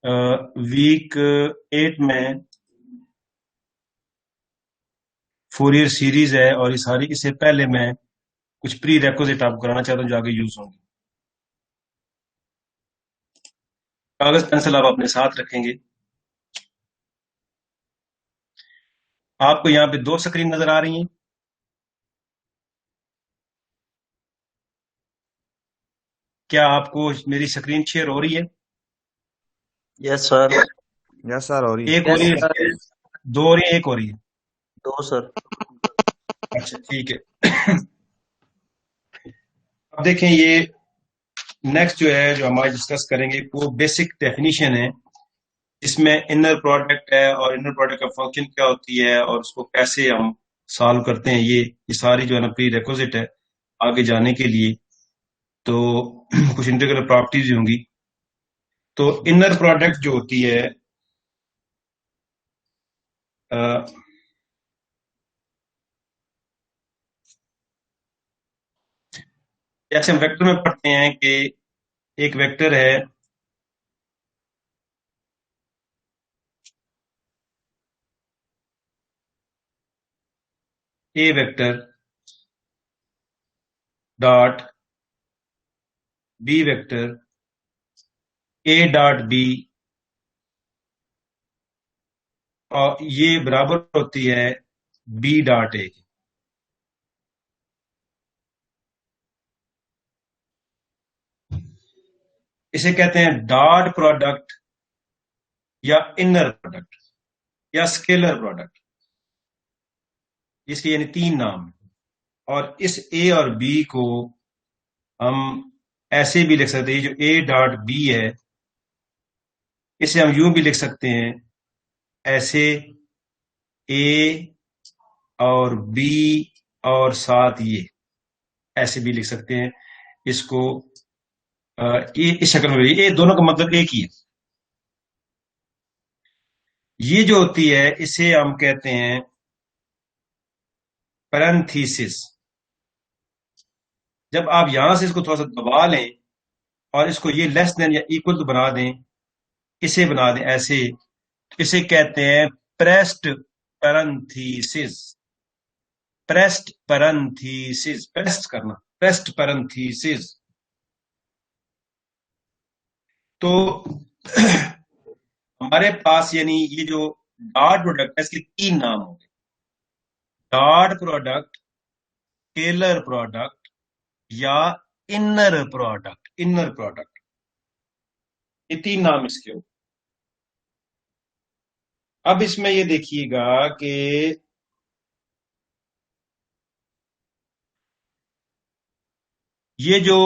Week 8 में Fourier series है, और ये सारी, इससे पहले मैं कुछ प्री रेक्विजिट आपको कराना चाहता हूँ जो आगे यूज होंगे। कागज पेंसिल आप अपने साथ रखेंगे। आपको यहाँ पे दो स्क्रीन नजर आ रही हैं। क्या आपको मेरी स्क्रीन शेयर हो रही है? Yes sir. यस सर, हो रही है। एक हो यस रही सर। है, दो हो रही है, एक हो रही है? दो सर। अच्छा, ठीक है। अब देखें, ये नेक्स्ट जो है जो हमारे डिस्कस करेंगे वो बेसिक डेफिनेशन है, जिसमें इनर प्रोडक्ट है और इनर प्रोडक्ट का फंक्शन क्या होती है और उसको कैसे हम सॉल्व करते हैं। ये सारी जो है ना प्री रिक्विजिट है आगे जाने के लिए। तो कुछ इंटीग्रल प्रॉपर्टीज होंगी। तो इनर प्रोडक्ट जो होती है, अ, जैसे हम वेक्टर में पढ़ते हैं कि एक वेक्टर है A vector dot B vector A dot B, और ये बराबर होती है बी डॉट ए। इसे कहते हैं डॉट प्रोडक्ट या इनर प्रोडक्ट या स्केलर प्रोडक्ट। इसके यानी तीन नाम हैं। और इस ए और बी को हम ऐसे भी लिख सकते हैं, जो ए डॉट बी है इसे हम यूं भी लिख सकते हैं, ऐसे ए और बी और साथ ये, ऐसे भी लिख सकते हैं इसको। ये इस शक्ल में, ये दोनों का मतलब एक ही है। ये जो होती है इसे हम कहते हैं पैरेंथीसिस। जब आप यहां से इसको थोड़ा सा दबा लें और इसको ये लेस देन या इक्वल टू बना दें, इसे बना दें ऐसे, तो इसे कहते हैं pressed parenthesis. Pressed parenthesis, pressed करना, प्रेस्ड पैरेंथीसिस। तो हमारे पास यानी ये जो डॉट प्रोडक्ट है इसके तीन नाम हो गए: डॉट प्रोडक्ट, स्केलर प्रोडक्ट या इनर प्रोडक्ट। इनर प्रोडक्ट, ये तीन नाम इसके हो। अब इसमें ये देखिएगा कि ये जो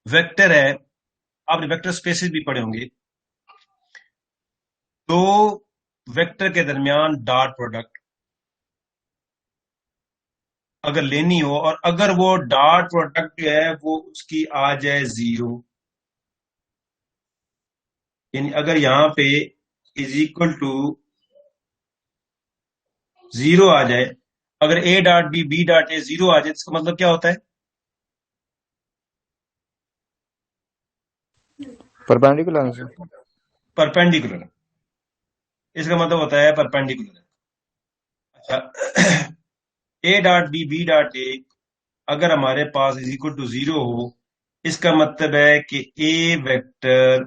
वेक्टर है, आपने वेक्टर स्पेसेस भी पढ़े होंगे। तो वेक्टर के दरमियान डॉट प्रोडक्ट अगर लेनी हो, और अगर वो डॉट प्रोडक्ट जो है वो उसकी आ जाए जीरो, यानी अगर यहां पे इज इक्वल टू जीरो आ जाए, अगर A dot B, B dot A zero आ जाए, तो इसका मतलब क्या होता है? Perpendicular answer. परपेंडिकुलर। इसका मतलब होता है परपेंडिकुलर। अच्छा, A dot B, B dot A अगर हमारे पास इज इक्वल टू जीरो हो, इसका मतलब है कि ए वेक्टर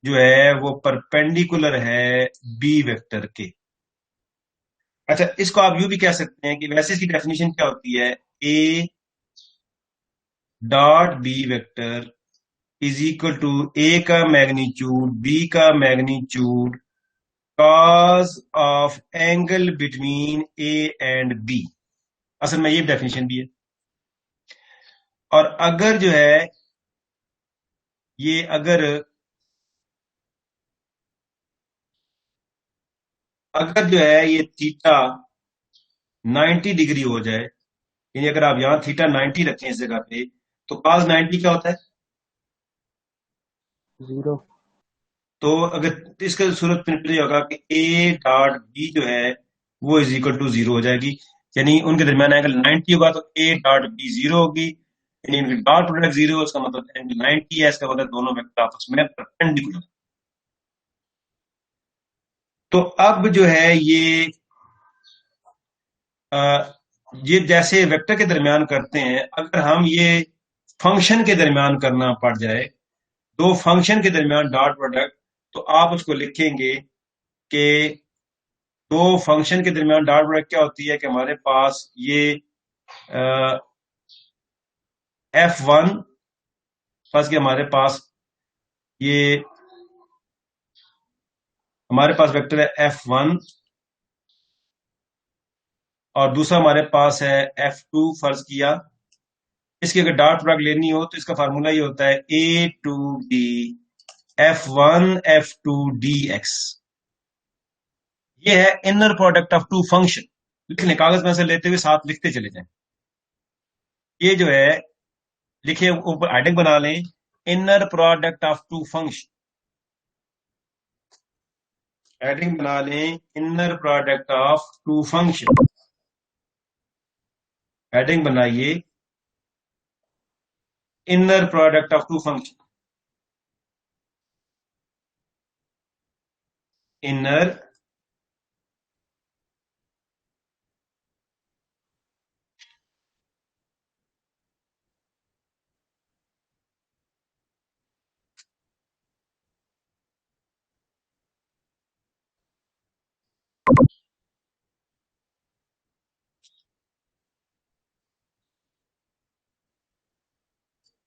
जो है वो परपेंडिकुलर है बी वेक्टर के। अच्छा, इसको आप यूं भी कह सकते हैं कि वैसे इसकी डेफिनेशन क्या होती है: A dot B vector is equal to A का मैग्नीट्यूड, बी का magnitude, cos of angle between A and B. असल में ये डेफिनेशन भी है। और अगर जो है ये अगर अगर जो है ये थीटा 90 डिग्री हो जाए, यानी अगर आप यहां थीटा 90 रखें इस जगह पे, तो cos 90 क्या होता है? जीरो। तो अगर इसका सूरत में ये होगा कि ए डॉट बी जो है वो इज इक्वल टू जीरो हो जाएगी, यानी उनके दरमियान एंगल 90 होगा, तो ए डॉट बी जीरो होगी। इनकी डॉट प्रोडक्ट 0 है, उसका मतलब एंगल 90 है, इसका मतलब दोनों वेक्टर आपस में परपेंडिकुलर। तो अब जो है ये जैसे वेक्टर के दरमियान करते हैं, अगर हम ये फंक्शन के दरमियान करना पड़ जाए, दो फंक्शन के दरमियान डॉट प्रोडक्ट, तो आप उसको लिखेंगे कि दो फंक्शन के दरमियान डॉट प्रोडक्ट क्या होती है कि हमारे पास ये F1 फर्स्ट के हमारे पास वेक्टर है F1 और दूसरा हमारे पास है F2 फर्ज किया। इसकी अगर डॉट प्रोडक्ट लेनी हो तो इसका फार्मूला ये होता है A to B F1 F2 dx। ये है inner product of two function. लिख लें, कागज में से लेते हुए साथ लिखते चले जाएं। ये जो है लिखे, ऊपर हेडिंग बना लें, inner product of two function. Heading बना लें, inner product of two function. Heading बनाइए, inner product of two function. Inner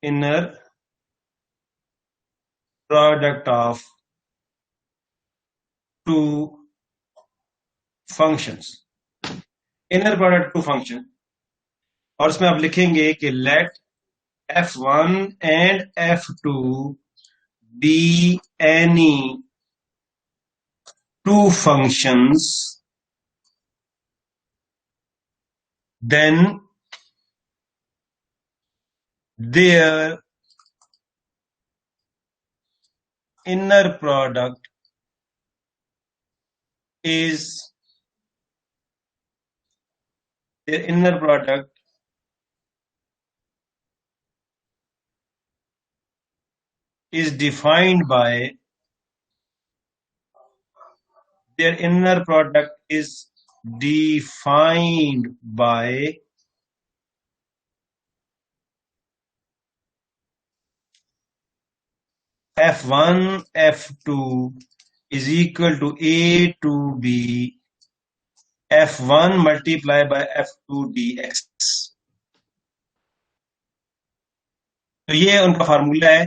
inner product of two functions। inner product two function, और इसमें आप लिखेंगे कि let F1 and F2 be any two functions, then their inner product is defined by their inner product is defined by F1 F2 is equal to A to B F1 multiplied by F2 dx। तो ये उनका formula है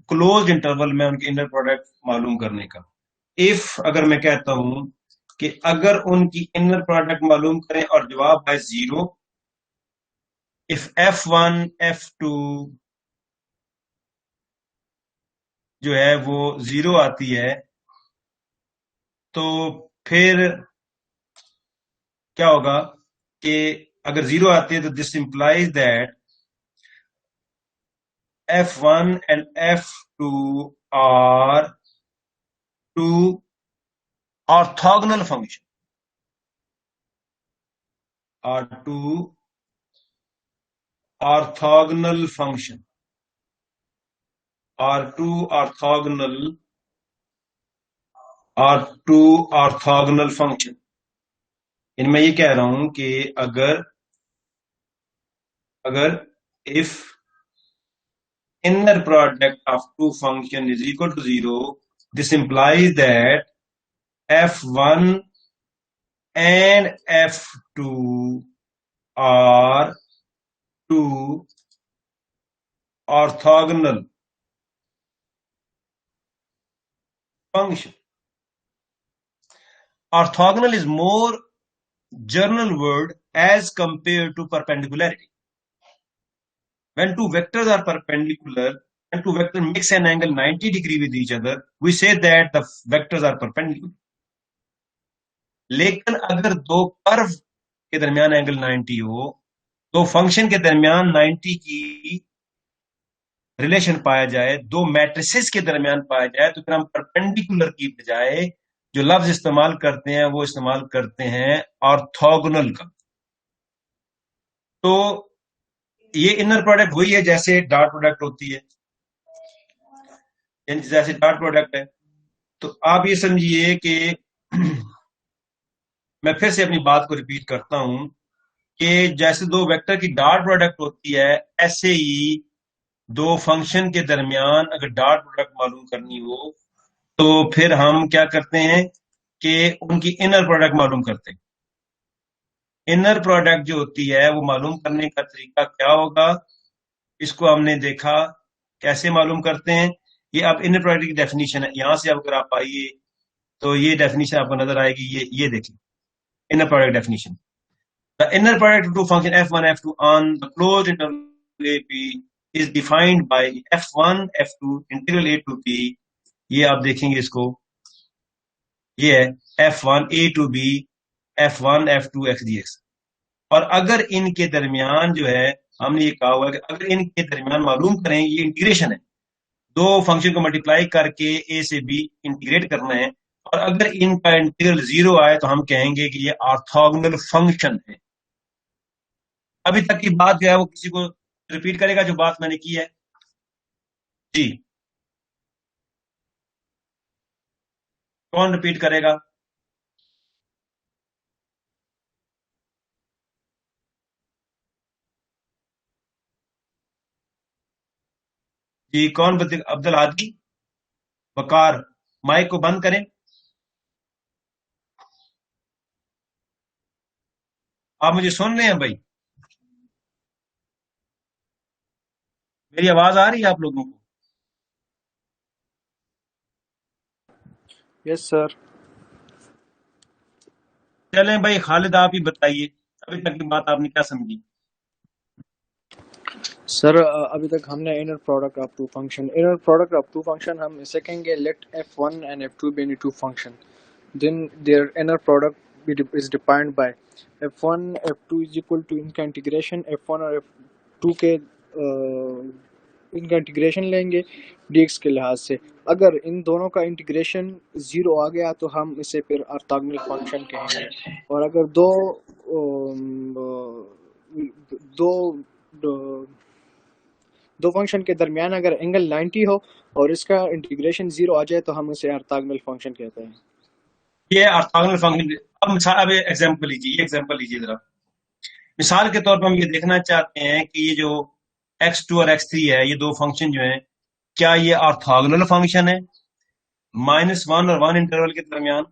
closed interval में उनके inner product मालूम करने का। If अगर मैं कहता हूं कि अगर उनकी इनर प्रोडक्ट मालूम करें और जवाब है 0, इफ F1 F2 जो है वो 0 आती है, तो फिर क्या होगा कि अगर 0 आती है तो this implies that F1 and F2 are two orthogonal function, are two orthogonal function, are two orthogonal function। इनमें ये कह रहा हूं कि अगर if inner product of two function is equal to 0, this implies that F1 and F2 are two orthogonal function। Orthogonal is more general word as compared to perpendicularity। When two vectors are perpendicular and two vectors mix an angle 90 degree with each other, we say that the vectors are perpendicular। लेकिन अगर दो curve के दरमियान angle 90 हो, दो function के दरमियान 90 की रिलेशन पाया जाए, दो मैट्रिसेस के दरमियान पाया जाए, तो फिर हम परपेंडिकुलर की बजाय जो लफ्ज इस्तेमाल करते हैं वो इस्तेमाल करते हैं ऑर्थोगोनल का। तो ये इनर प्रोडक्ट वही है जैसे डॉट प्रोडक्ट होती है, यानी जैसे डॉट प्रोडक्ट है। तो आप ये समझिए कि मैं फिर से अपनी बात को रिपीट करता हूं कि जैसे दो वेक्टर की डॉट प्रोडक्ट होती है, ऐसे ही दो फंक्शन के दरमियान अगर डॉट प्रोडक्ट मालूम करनी हो तो फिर हम क्या करते हैं कि उनकी इनर प्रोडक्ट मालूम करते हैं। इनर प्रोडक्ट जो होती है वो मालूम करने का तरीका क्या होगा, इसको हमने देखा कैसे मालूम करते हैं। ये अब इनर प्रोडक्ट की डेफिनेशन है, यहां से अगर आप आइए तो ये डेफिनेशन आपको नजर आएगी। ये देखिए inner product definition. The inner product of two function f1 f2 on the closed interval a p is defined by f1 f2 integral a to p। ये आप देखेंगे इसको, ये है f1 a to b f1 f2 x dx। और अगर इनके दरमियान जो है, हमने ये कहा हुआ है कि अगर इनके दरमियान मालूम करें, ये इंटीग्रेशन है, दो फंक्शन को मल्टीप्लाई करके ए से बी इंटीग्रेट करना है, और अगर इनका इंटीग्रल 0 आए तो हम कहेंगे कि ये ऑर्थोगोनल फंक्शन है। अभी तक की बात जो है वो किसी को रिपीट करेगा जो बात मैंने की है? जी, कौन रिपीट करेगा? जी, कौन अब्दुल हादी, वकार, माइक को बंद करें। आप मुझे सुन रहे हैं भाई? मेरी आवाज आ रही है आप लोगों को? Yes sir. चलें भाई, खालिद आप ही बताइए, अभी तक की बात आपने क्या समझी? सर अभी तक हमने inner product of two function हम इसे कहेंगे let f1 and f2 be any two function, then their inner product is defined by f1 f2 is equal to इनका इंटीग्रेशन f1 और f2 के इनका इंटीग्रेशन लेंगे dx के लिहाज से। अगर इन दोनों का इंटीग्रेशन 0 आ गया तो हम इसे फिर ऑर्थोगोनल फंक्शन कहेंगे। और अगर दो फंक्शन के दरमियान अगर एंगल 90 हो और इसका इंटीग्रेशन 0 आ जाए तो हम इसे ऑर्थोगोनल फंक्शन कहते हैं। ये ऑर्थोगोनल फंक्शन। अब एग्जांपल लीजिए, ये एग्जांपल लीजिए जरा। मिसाल के तौर पर हम ये देखना चाहते हैं कि ये जो x2 और x3 है, ये दो फंक्शन जो हैं, क्या ये ऑर्थोगोनल फंक्शन है -1 और 1 इंटरवल के दरमियान?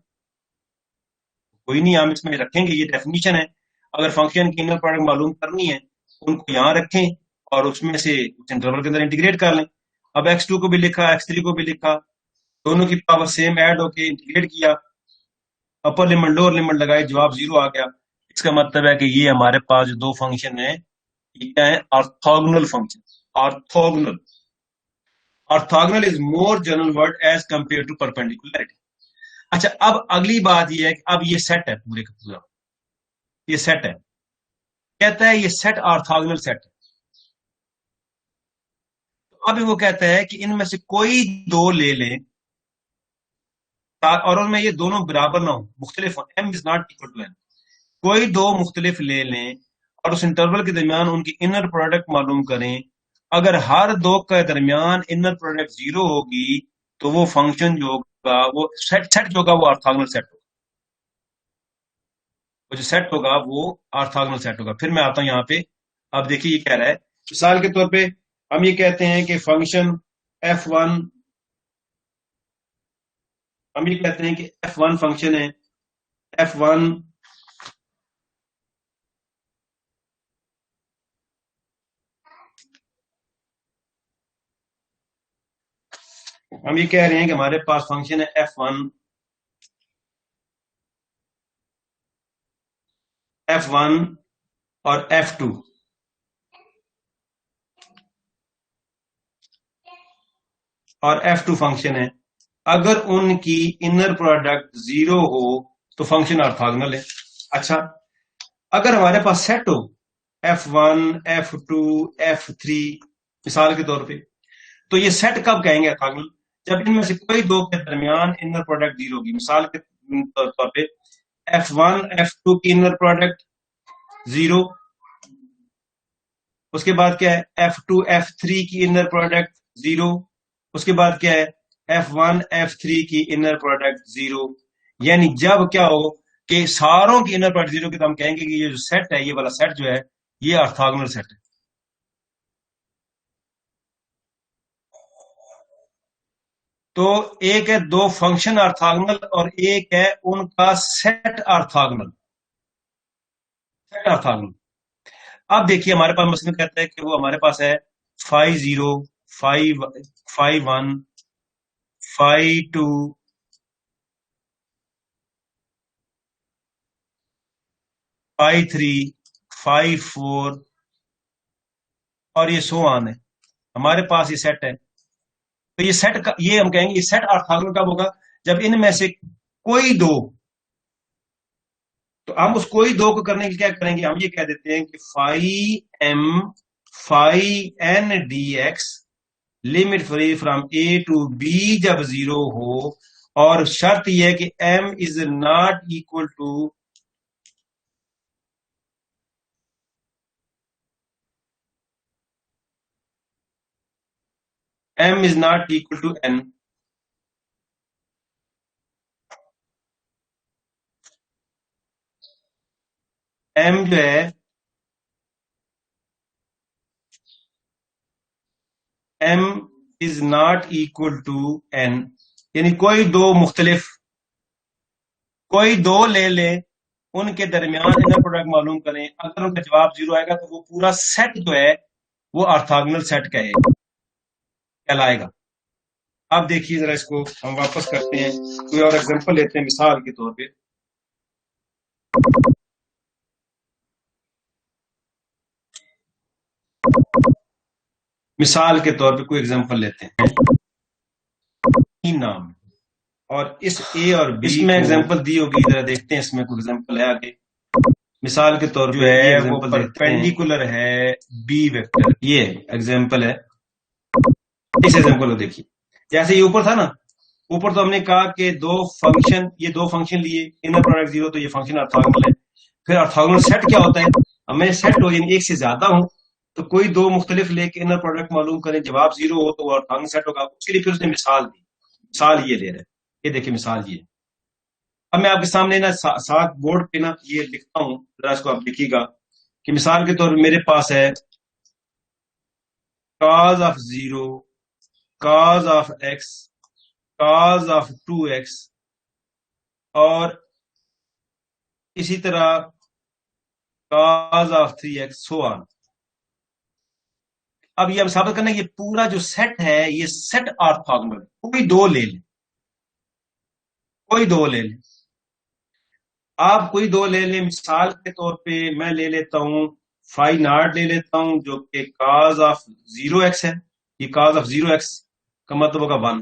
कोई नहीं, हम इसमें रखेंगे, ये डेफिनेशन है। अगर फंक्शन की इनर प्रोडक्ट मालूम करनी है, उनको यहाँ रखें और उसमें से उस इंटरवल के अंदर इंटीग्रेट कर लें। अब x2 को भी लिखा, x3 को भी लिखा, दोनों की पावर सेम ऐड होके इंटीग्रेट किया, अपर लिमिट लोअर लिमिट लगाई, जवाब 0 आ गया। इसका मतलब है कि ये हमारे पास जो दो फंक्शन है, ये क्या है? Orthogonal function. Orthogonal, orthogonal is more general word as compare to perpendicularity. अच्छा, अब अगली बात ये है कि अब ये सेट है पूरे का पूरा, ये सेट है, कहता है ये सेट ऑर्थोगोनल सेट है। अब वो कहता है कि इनमें से कोई दो ले लें और उनमें ये दोनों बराबर ना हो, मुख्तलिफ हो, m is not equal to n। कोई दो मुख्तलिफ ले लें और उस इंटरवल के दरमियान उनकी इनर प्रोडक्ट मालूम करें। अगर हर दो के दरमियान इनर प्रोडक्ट 0 होगी तो वो फंक्शन जो होगा, वो सेट जो होगा वो ऑर्थोगोनल सेट होगा। वो जो सेट होगा वो ऑर्थोगोनल सेट होगा। फिर मैं आता हूं यहाँ पे। अब देखिए ये कह रहा है, मिसाल के तौर पे हम ये कहते हैं कि फंक्शन f1, हम ये कहते हैं कि f1 फंक्शन है, f1 हम ये कह रहे हैं कि हमारे पास फंक्शन है f1 और f2। और f2 फंक्शन है, अगर उनकी इनर प्रोडक्ट 0 हो तो फंक्शन ऑर्थोगोनल है। अच्छा, अगर हमारे पास सेट हो f1 f2 f3 मिसाल के तौर पे, तो ये सेट कब कहेंगे ऑर्थोगोनल? जब इनमें से कोई दो के दरमियान इनर प्रोडक्ट 0 होगी। मिसाल के तौर पे f1 f2 की इनर प्रोडक्ट 0, उसके बाद क्या है F2 F3 की इनर प्रोडक्ट 0, उसके बाद क्या है F1 F3 की इनर प्रोडक्ट 0। यानी जब क्या हो कि सारों की इनर प्रोडक्ट 0 की, तो हम कहेंगे कि ये जो सेट है, ये वाला सेट जो है, ये ऑर्थोगोनल सेट है। तो एक है दो फंक्शन ऑर्थोगोनल और एक है उनका सेट ऑर्थोगोनल। Set orthogonal. अब देखिए हमारे पास मसलन कहता है कि वो हमारे पास है 5 0 5 5 1 5 2 5 3 5 4 और ये सो ऑन है। हमारे पास ये सेट है। तो ये सेट का, ये हम कहेंगे ये सेट ऑर्थोगोनल कब होगा, जब इनमें से कोई दो, तो हम उस कोई दो को करने के लिए क्या करेंगे, हम ये कह देते हैं कि phi m phi n d x limit free from a to b जब 0 हो, और शर्त यह है कि m is not equal to m is not equal to n। m जो है m is not equal to n, यानी कोई दो मुख्तलिफ, कोई दो ले ले, उनके दरमियान इनर प्रोडक्ट मालूम करें। अगर उनका जवाब 0 आएगा तो वो पूरा सेट जो है वो ऑर्थोगोनल सेट कहलाएगा। अब देखिए जरा, इसको हम वापस करते हैं, कोई और एग्जांपल लेते हैं मिसाल के तौर पे। मिसाल के तौर पे कोई एग्जांपल लेते हैं, नाम, और इस ए और बी इसमें एग्जांपल दी होगी, जरा देखते हैं इसमें कोई एग्जांपल है आगे। मिसाल के तौर जो है वो परपेंडिकुलर है बी वेक्टर, ये एग्जांपल है। इस एग्जांपल को देखिए, जैसे ये ऊपर था ना, ऊपर तो हमने कहा कि दो फंक्शन, ये दो फंक्शन लिए, इनर प्रोडक्ट 0, तो ये फंक्शन ऑर्थोगोनल है। फिर ऑर्थोगोनल सेट क्या होता है, अब मैं सेट हो यानी एक से ज्यादा हूं, तो कोई दो मुख्तलिफ लेके इनर प्रोडक्ट मालूम करें, जवाब 0 हो तो वो ऑर्थोगोनल सेट होगा। उसके लिए फिर उसने मिसाल दी, मिसाल ये ले रहे हैं, ये देखिए मिसाल ये। अब मैं आपके सामने ना साथ बोर्ड पे ना ये लिखता हूं, जरा इसको आप लिखिएगा कि मिसाल के तौर पर मेरे पास है cos of 0, cos of x, cos of 2x, और इसी तरह cos of 3x, so on. अब ये हम साबित करना है ये पूरा जो सेट है ये सेट ऑर्थोगोनल, कोई दो ले ले, कोई दो ले ले, आप कोई दो ले ले। मिसाल के तौर पे मैं ले लेता हूं फाई नॉट ले लेता हूं, जो कि cos ऑफ 0x है। ये cos ऑफ 0x का मतलब होगा 1,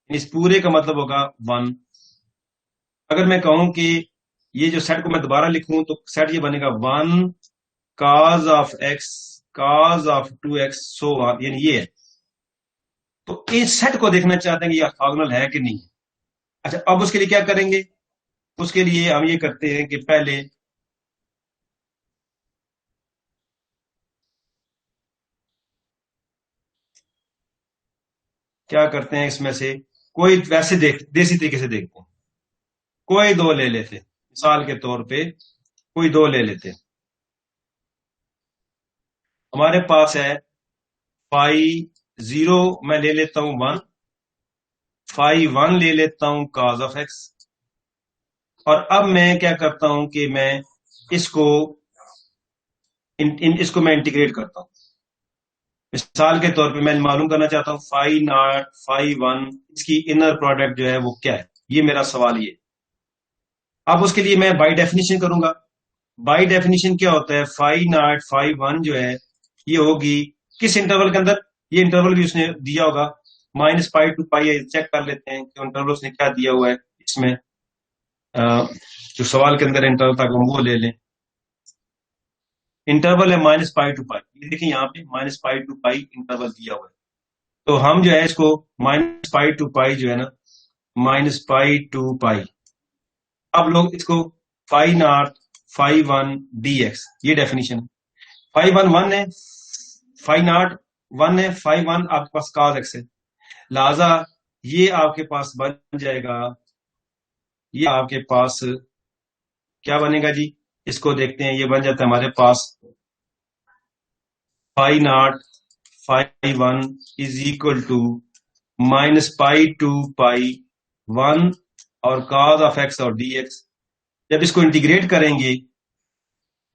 इस पूरे का मतलब होगा 1। अगर मैं कहूं कि ये जो सेट को मैं दोबारा लिखूं तो सेट ये बनेगा 1 cos of x, cos of 2x, so on, यानी ये है। तो इस सेट को देखना चाहते हैं कि ये ऑर्थोगोनल है कि नहीं। अच्छा, अब उसके लिए क्या करेंगे, उसके लिए हम ये करते हैं कि पहले क्या करते हैं, इसमें से कोई वैसे देसी तरीके से देखते हैं, कोई दो ले लेते, मिसाल के तौर पे कोई दो ले लेते। हमारे पास है फाई 0, मैं ले लेता हूं 1, फाई 1 ले लेता हूं cos ऑफ x, और अब मैं क्या करता हूं कि मैं इसको इसको मैं इंटीग्रेट करता हूं। मिसाल के तौर पे मैं मालूम करना चाहता हूं फाई नॉट फाई 1, इसकी इनर प्रोडक्ट जो है वो क्या है, ये मेरा सवाल ये। अब उसके लिए मैं बाय डेफिनेशन करूंगा। बाय डेफिनेशन क्या होता है, फाई नॉट फाई 1 जो है ये होगी किस इंटरवल के अंदर, ये इंटरवल भी उसने दिया होगा -π to π। चेक कर लेते हैं कि इंटरवल उसने क्या दिया हुआ है इसमें, जो सवाल के अंदर इंटरवल था हम वो ले लें। इंटरवल है -π to π, ये देखिए यहाँ पे -π to π इंटरवल दिया हुआ है। तो हम जो है इसको -π to π जो है ना, -π to π, अब लोग इसको फाई नॉट फाई 1 dx, ये डेफिनेशन है। फाइव वन वन है, फाइव नॉट वन है, फाइव वन आपके पास cos x है, लिहाजा ये आपके पास बन जाएगा, ये आपके पास क्या बनेगा जी, इसको देखते हैं। ये बन जाता है हमारे पास five not five one is equal to minus pi to pi one और cos ऑफ x और dx। जब इसको इंटीग्रेट करेंगे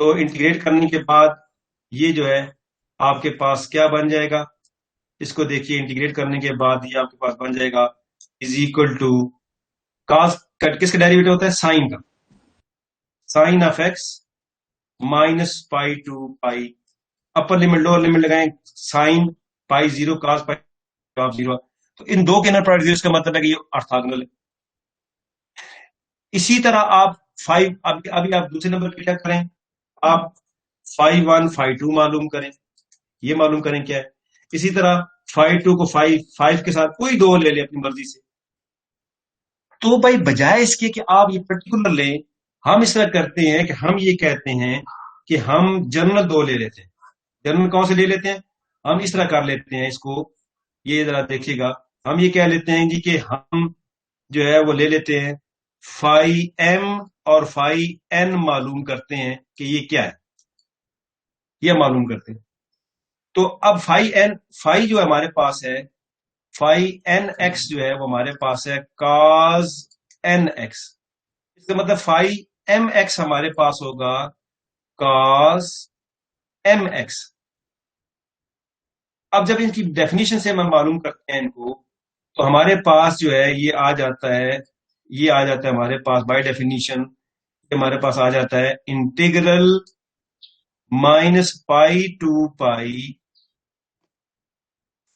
तो इंटीग्रेट करने के बाद ये जो है आपके पास क्या बन जाएगा, इसको देखिए, इंटीग्रेट करने के बाद ये आपके पास बन जाएगा इज इक्वल टू cos किसका डेरिवेटिव होता है, साइन का, sine of x minus pi to pi, upper limit lower limit लगाएं, sine pi zero cos pi of zero, तो इन दो के इनर प्रोडक्ट जीरो, इसका मतलब है कि ये ऑर्थोगोनल है। इसी तरह आप फाइव, अभी आप दूसरे नंबर पे क्या करें, आप फाइव वन फाइव टू मालूम करें, ये मालूम करें क्या है। इसी तरह फाइव टू को फाइव फाइव के साथ कोई दो ले ले अपनी मर्जी से। तो भाई बजाय इसके कि आप ये पर्टिकुलर लें, हम इस तरह करते हैं कि हम ये कहते हैं कि हम जनरल दो ले लेते हैं। जनरल कौन से ले लेते हैं, हम इस तरह कर लेते हैं इसको, ये जरा देखिएगा, हम ये कह लेते हैं जी कि हम जो है वो ले लेते हैं फाइव एम और फाइव एन मालूम करते हैं कि ये क्या है, ये मालूम करते हैं। तो अब फाइव जो हमारे पास है, फाइव एन एक्स जो है वो हमारे पास है cos एन एक्स, इसका मतलब फाइव एम एक्स हमारे पास होगा cos एम एक्स। अब जब इनकी डेफिनेशन से हम मालूम करते हैं इनको, तो हमारे पास जो है ये आ जाता है, ये आ जाता है हमारे पास बाय डेफिनेशन, हमारे पास आ जाता है integral minus pi to pi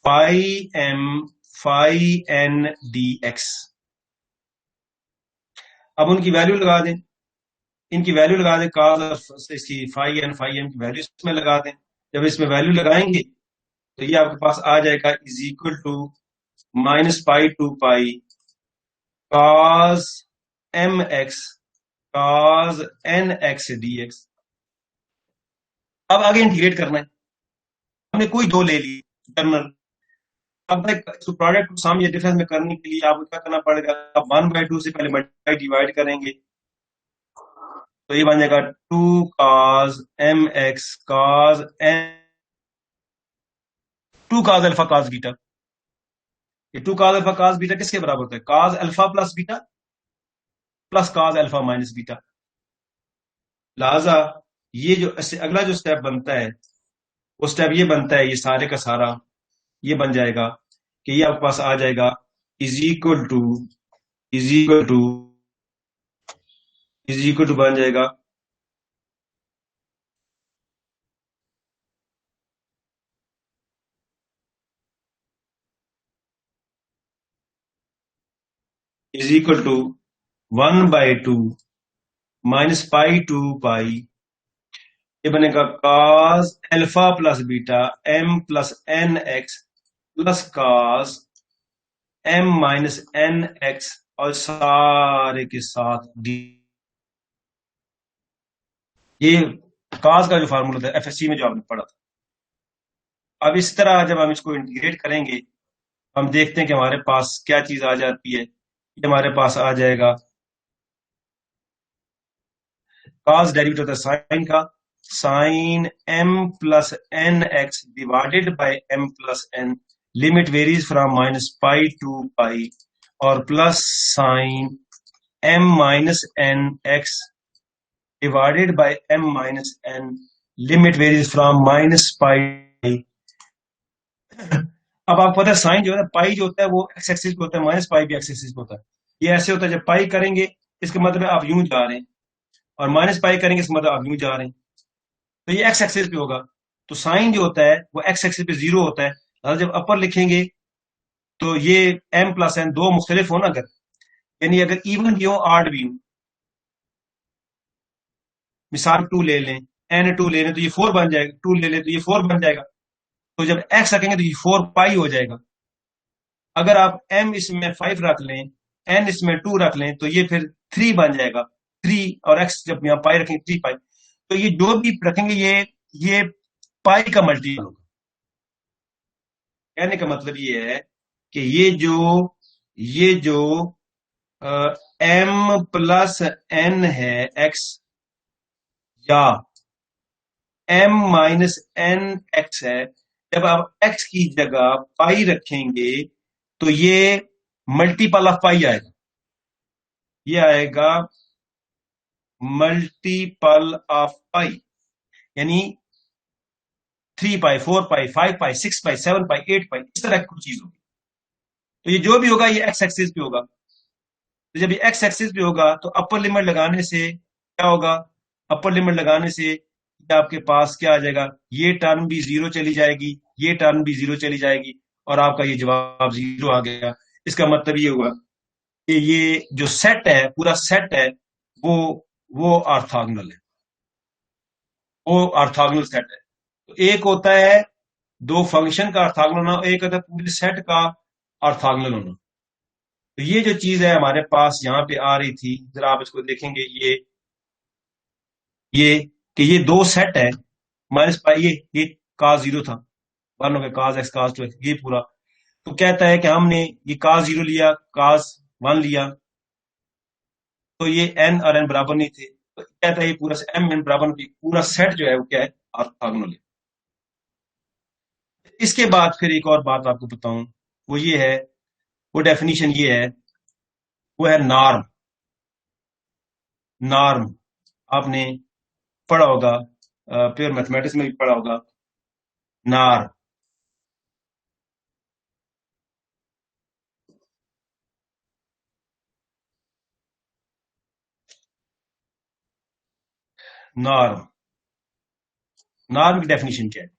phi m phi n d x. अब उनकी वैल्यू लगा दें, इनकी वैल्यू लगा दें, cos इसकी फाइव एम की वैल्यू इसमें लगा दें। जब इसमें वैल्यू लगाएंगे तो ये आपके पास आ जाएगा is equal to minus pi to pi cos M x cos n x d x. अब आगे इंटीग्रेट करना है, हमने कोई दो ले ली जनरल। अब प्रोडक्ट को सम या डिफरेंस में करने के लिए आपको क्या करना पड़ेगा, आप वन बाई टू से पहले मल्टीप्लाई डिवाइड करेंगे, तो ये बन जाएगा two cos M x cos N, two cos alpha cos beta. ये two cos alpha cos beta किसके बराबर होता है, cos alpha plus beta plus cos alpha minus beta. लिहाजा ये जो अगला जो स्टेप बनता है वो स्टेप ये बनता है, ये सारे का सारा ये बन जाएगा कि ये आपके पास आ जाएगा is equal to is equal to is equal to बन जाएगा is equal to one by two minus pi to pi, ये बनेगा cos alpha plus beta m plus N X plus cos m minus N X और सारे के साथ d। ये cos का जो फार्मूला था एफएससी में जो आपने पढ़ा था। अब इस तरह जब हम इसको इंटीग्रेट करेंगे हम देखते हैं कि हमारे पास क्या चीज आ जाती है, ये हमारे पास आ जाएगा cos डेरिवेटिव होता है साइन का, sine m plus N X divided by m plus N, limit varies from minus pi to pi, और plus sine m minus N X divided by m minus N, limit varies from minus pi. अब आपको पता है sign जो है पाई जो होता है वो एक्स एक्सिस पे होता है, माइनस पाई भी एक्स एक्सिस पे होता है। ये ऐसे होता है जब पाई करेंगे इसका मतलब आप यूं जा रहे हैं, और माइनस पाई करेंगे इसका मतलब आप यूं जा रहे हैं, तो ये एक्स एक्सिस पे होगा। तो साइन जो होता है वो एक्स एक्सिस पे जीरो होता है, और जब अपर लिखेंगे तो ये m प्लस एन दो मुख्तलिफ हो ना, अगर यानी अगर इवन भी हो आड भी हो, मिसाल टू ले लें, एन टू ले लें तो ये फोर बन जाएगा, टू ले लें तो ये फोर बन जाएगा, तो जब एक्स रखेंगे तो ये फोर पाई हो जाएगा। अगर आप m इसमें फाइव रख लें, n इसमें टू रख लें तो ये फिर थ्री बन जाएगा, थ्री, और x जब यहाँ पाई रखेंगे थ्री पाई। तो ये जो भी रखेंगे ये पाई का मल्टीपल होगा। कहने का मतलब ये है कि ये जो m प्लस n है x, या m माइनस n x है, जब आप x की जगह पाई रखेंगे तो ये मल्टीपल ऑफ पाई आएगा, ये आएगा मल्टीपल ऑफ पाई, यानी 3 पाई, 4 पाई, 5 पाई, 6 पाई, 7 पाई, 8 पाई, इस तरह की कुछ चीज होगी। तो ये जो भी होगा ये एक्स एक्सिस पे होगा। तो जब ये एक्स एक्सिस पे होगा तो अपर लिमिट लगाने से क्या होगा, अपर लिमिट लगाने से ये आपके पास क्या आ जाएगा, ये टर्म भी जीरो चली जाएगी, ये टर्म भी जीरो चली जाएगी, और आपका ये जवाब जीरो आ गया। इसका मतलब ये हुआ कि ये जो सेट है, पूरा सेट है, वो वो ऑर्थोगोनल है, वो ऑर्थोगोनल सेट है। तो एक होता है दो फंक्शन का ऑर्थोगोनल होना, एक होता है पूरे सेट का ऑर्थोगोनल होना। तो ये जो चीज है हमारे पास यहाँ पे आ रही थी, जरा आप इसको देखेंगे, ये कि ये दो सेट है, माइनस पाई, ये काज जीरो था, वन हो गया काज एक्स काज टू एक्स, ये पूरा। तो कहता है कि हमने ये काज जीरो लिया, काज वन लिया, तो ये एन और एन बराबर नहीं थे, तो कहता है ये पूरा एम एन बराबर नहीं, पूरा सेट जो है वो क्या है, ऑर्थोगोनल है। इसके बाद फिर एक और बात आपको बताऊं, वो ये है, वो डेफिनेशन ये है, वो है नॉर्म। नॉर्म आपने पढ़ा होगा, प्योर मैथमेटिक्स में भी पढ़ा होगा, नॉर्म। नॉर्म, नॉर्म की डेफिनेशन क्या है?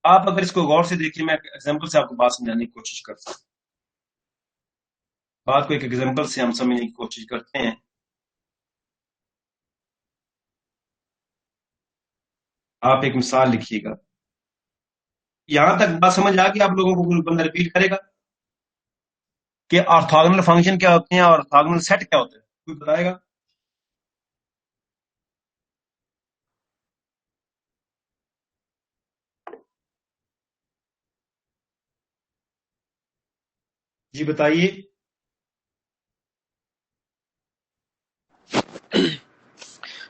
आप अगर इसको गौर से देखिए, मैं एग्जांपल से आपको बात समझाने की कोशिश करता हूँ, बात को एक एग्जांपल से हम समझने की कोशिश करते हैं। आप एक मिसाल लिखिएगा। यहां तक बात समझ आ गई आप लोगों को? कोई बंदा रिपीट करेगा कि ऑर्थोगोनल फंक्शन क्या होते हैं और ऑर्थोगोनल सेट क्या होता है? कोई बताएगा? जी बताइए।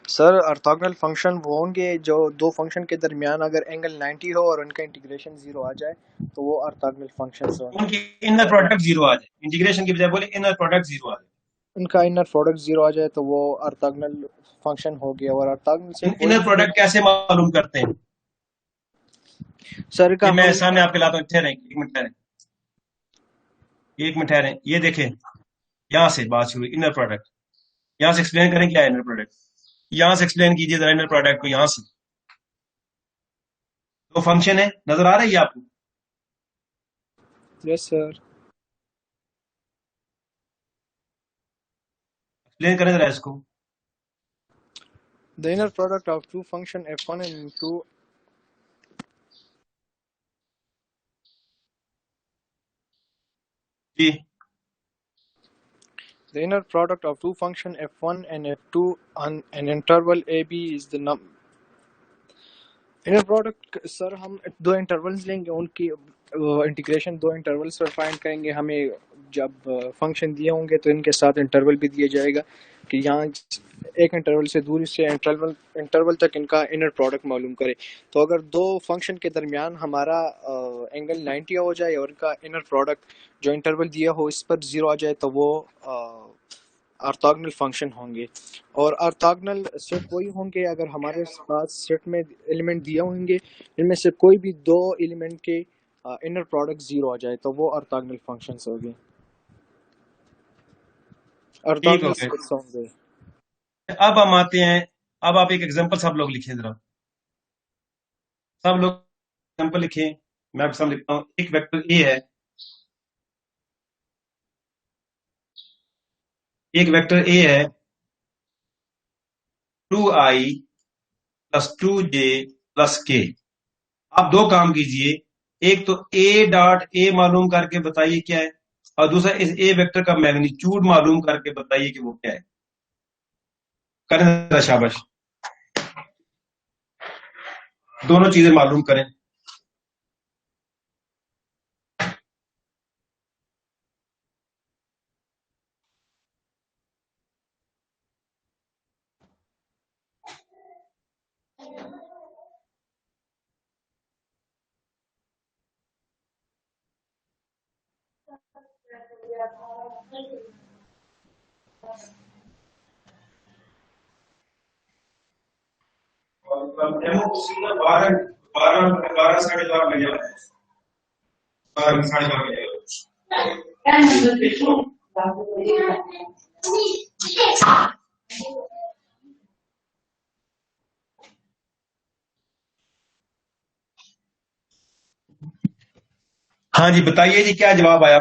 सर ऑर्थोगोनल फंक्शन वो होंगे जो दो फंक्शन के दरमियान अगर एंगल 90 हो और उनका इंटीग्रेशन 0 आ जाए तो वो ऑर्थोगोनल फंक्शंस होंगे। उनकी इनर प्रोडक्ट जीरो आ जाए, इंटीग्रेशन की बजाय बोले इनर प्रोडक्ट जीरो आ जाए। उनका इनर प्रोडक्ट 0 आ जाए तो वो ऑर्थोगोनल फंक्शन हो गया। और ऑर्थोगोनल से कोई इनर प्रोडक्ट कैसे मालूम करते हैं? सर का ये मैं हम सामने आपके लाता हूँ, ठहरें एक मिनट, ठहरें एक मिनट, ठहरें। ये देखें, यहां से बात शुरू, इनर प्रोडक्ट, यहां से एक्सप्लेन करें क्या है इनर प्रोडक्ट, यहां से एक्सप्लेन कीजिए जरा इनर प्रोडक्ट को, यहां से। तो फंक्शन है, नजर आ रही है आपको? Yes sir. एक्सप्लेन करें जरा इसको। The inner product of two function f1 and f2 जी the inner product of two function f1 and f2 on an interval ab is the inner product. Sir हम दो इंटरवल्स लेंगे, उनकी integration दो intervals पर फाइंड करेंगे। हमें जब फंक्शन दिए होंगे तो इनके साथ इंटरवल भी दिया जाएगा कि यहाँ एक इंटरवल से दूर से इंटरवल तक इनका इनर प्रोडक्ट मालूम करे। तो अगर दो फंक्शन के दरमियान हमारा एंगल 90 हो जाए और इनका इनर प्रोडक्ट जो इंटरवल दिया हो इस पर 0 आ जाए तो वो ऑर्थोगोनल फंक्शन होंगे। और ऑर्थोगोनल सेट वही होंगे अगर हमारे पास सेट में एलिमेंट दिए होंगे इनमें से कोई भी दो एलिमेंट के इनर प्रोडक्ट 0 आ जाए तो वो ऑर्थोगोनल फंक्शंस होंगे, ठीक हो ऑर्थोगोनल गए। सेट्स होंगे। अब हम आते हैं, अब आप एक एग्जांपल सब लोग लिखें जरा, सब लोग एग्जांपल लिखें। मैं आपके सामने लिखता हूँ, एक वेक्टर ए है, एक वेक्टर ए है 2i plus 2j plus k। आप दो काम कीजिए, एक तो ए डॉट ए मालूम करके बताइए क्या है, और दूसरा इस ए वेक्टर का मैग्नीट्यूड मालूम करके बताइए कि वो क्या है। करें जरा, शाबाश। दोनों चीजें मालूम करें। डेमो सीधा 12 12 12 साढ़े 12 बजे आता है। 12 साढ़े 12 बजे हाँ जी, बताइए जी, क्या जवाब आया?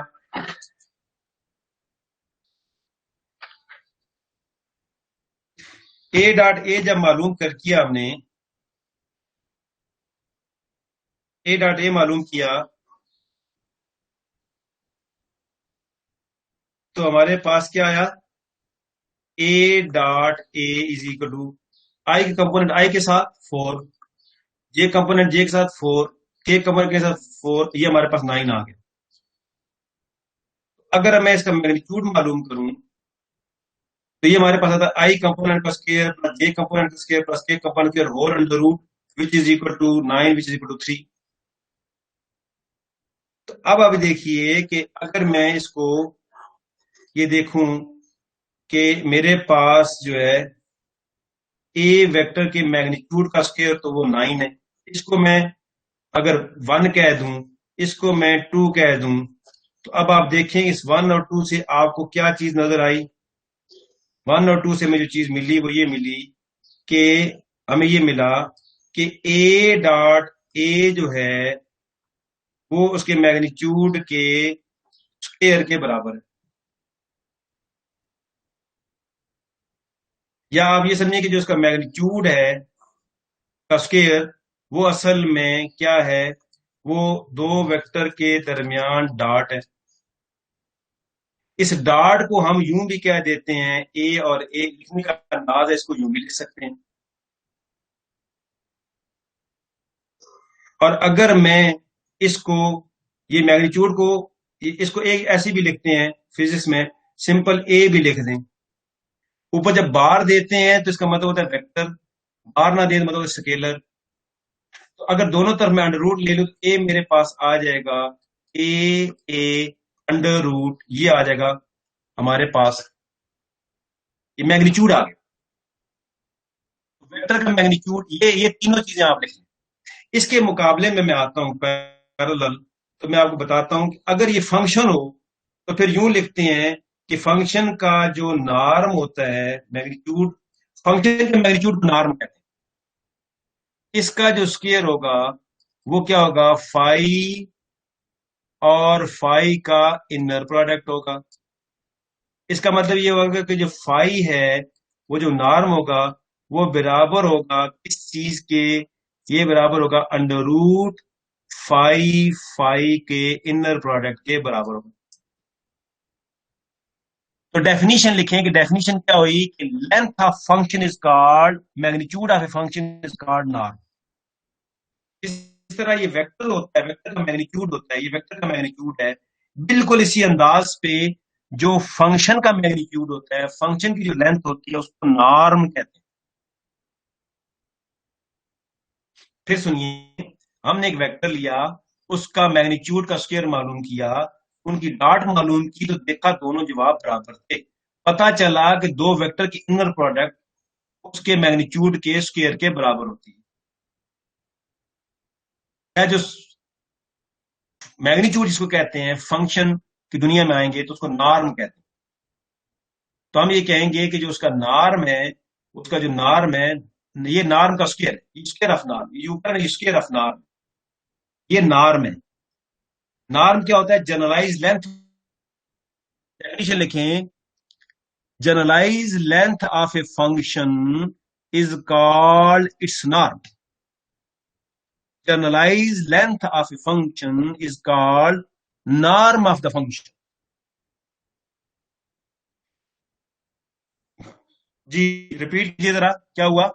ए डॉट ए जब मालूम कर किया हमने, ए डॉट ए मालूम किया तो हमारे पास क्या आया? A dot A is equal to I के कंपोनेंट आई के साथ 4, जे कंपोनेंट जे के साथ 4, के कंपोनेंट के साथ 4, ये हमारे पास 9 आ गया। अगर मैं इसका मैग्नीट्यूड मालूम करूं तो ये हमारे पास आता है आई कंपोनेंट का स्क्वायर प्लस जे कंपोनेंट का स्क्वायर प्लस के कंपोनेंट का whole under root which is equal to 9 which is equal to 3। तो अब देखिए कि अगर मैं इसको ये देखूं कि मेरे पास जो है ए वेक्टर के मैग्नीट्यूड का स्क्वायर तो वो 9 है, इसको मैं अगर 1 कह दूं, इसको मैं 2 कह दूं, तो अब आप देखें इस 1 और 2 से आपको क्या चीज नजर आई? 1 और 2 से मुझे जो चीज मिली वो ये मिली कि हमें ये मिला कि ए डॉट ए जो है वो उसके मैग्नीट्यूड के स्क्वायर के बराबर है। या आप ये समझिए कि जो उसका मैग्नीट्यूड है का स्क्वायर वो असल में क्या है? वो दो वेक्टर के दरमियान डॉट है। इस डॉट को हम यूं भी कह देते हैं, ए और ए लिखने का अंदाज है, इसको यूं भी लिख सकते हैं। और अगर मैं इसको ये मैग्नीट्यूड को इसको एक ऐसे भी लिखते हैं फिजिक्स में, सिंपल ए भी लिख दें। ऊपर जब बार देते हैं तो इसका मतलब होता है वेक्टर, बार ना दें तो मतलब स्केलर। तो अगर दोनों तरफ मैं अंडर रूट ले लूं तो ए मेरे पास आ जाएगा ए ए अंडर रूट, ये आ जाएगा हमारे पास, ये मैग्नीट्यूड आ गया वेक्टर का मैग्नीट्यूड। ये तीनों चीजें आप लिख लें। इसके मुकाबले में मैं आता हूं पैरेलल, तो मैं आपको बताता हूं कि अगर ये फंक्शन हो तो फिर यूं लिखते हैं कि फंक्शन का जो नॉर्म होता है मैग्नीट्यूड, फंक्शन के मैग्नीट्यूड को नॉर्म कहते हैं। इसका जो स्क्वायर होगा वो क्या होगा? फाई और फाई का इनर प्रोडक्ट होगा। इसका मतलब ये होगा कि जो फाई है वो जो नॉर्म होगा वो बराबर होगा किस चीज के? ये बराबर होगा अंडर रूट फाई फाई के इनर प्रोडक्ट के बराबर होगा। तो डेफिनेशन लिखें कि डेफिनेशन क्या हुई कि length of function is called magnitude of a function is called norm. इस तरह ये वेक्टर होता है, वेक्टर का मैग्नीट्यूड होता है, ये वेक्टर का मैग्नीट्यूड है। बिल्कुल इसी अंदाज पे जो फंक्शन का मैग्नीट्यूड होता है, फंक्शन की जो लेंथ होती है उसको नॉर्म कहते हैं। फिर सुनिए, हमने एक वेक्टर लिया, उसका मैग्नीट्यूड का स्क्वायर मालूम किया, उनकी डॉट मालूम की, तो देखा दोनों जवाब बराबर थे। पता चला कि दो वेक्टर की इनर प्रोडक्ट उसके मैग्नीट्यूड के स्क्वायर के बराबर होती है। जो मैग्नीट्यूड जिसको कहते हैं, फंक्शन की दुनिया में आएंगे तो उसको नॉर्म कहते हैं। तो हम ये कहेंगे कि जो उसका नॉर्म है, उसका जो नॉर्म है, ये नॉर्म का स्क्वायर है, स्क्वायर ऑफ नॉर्म, ये ऊपर स्क्वायर ऑफ नॉर्म, ये नॉर्म है। नॉर्म क्या होता है? Generalize length. डेफिनेशन लिखें, generalize length of a function is called its norm. Generalize length of a function is called norm of the function. जी repeat कीजिए जरा, क्या हुआ?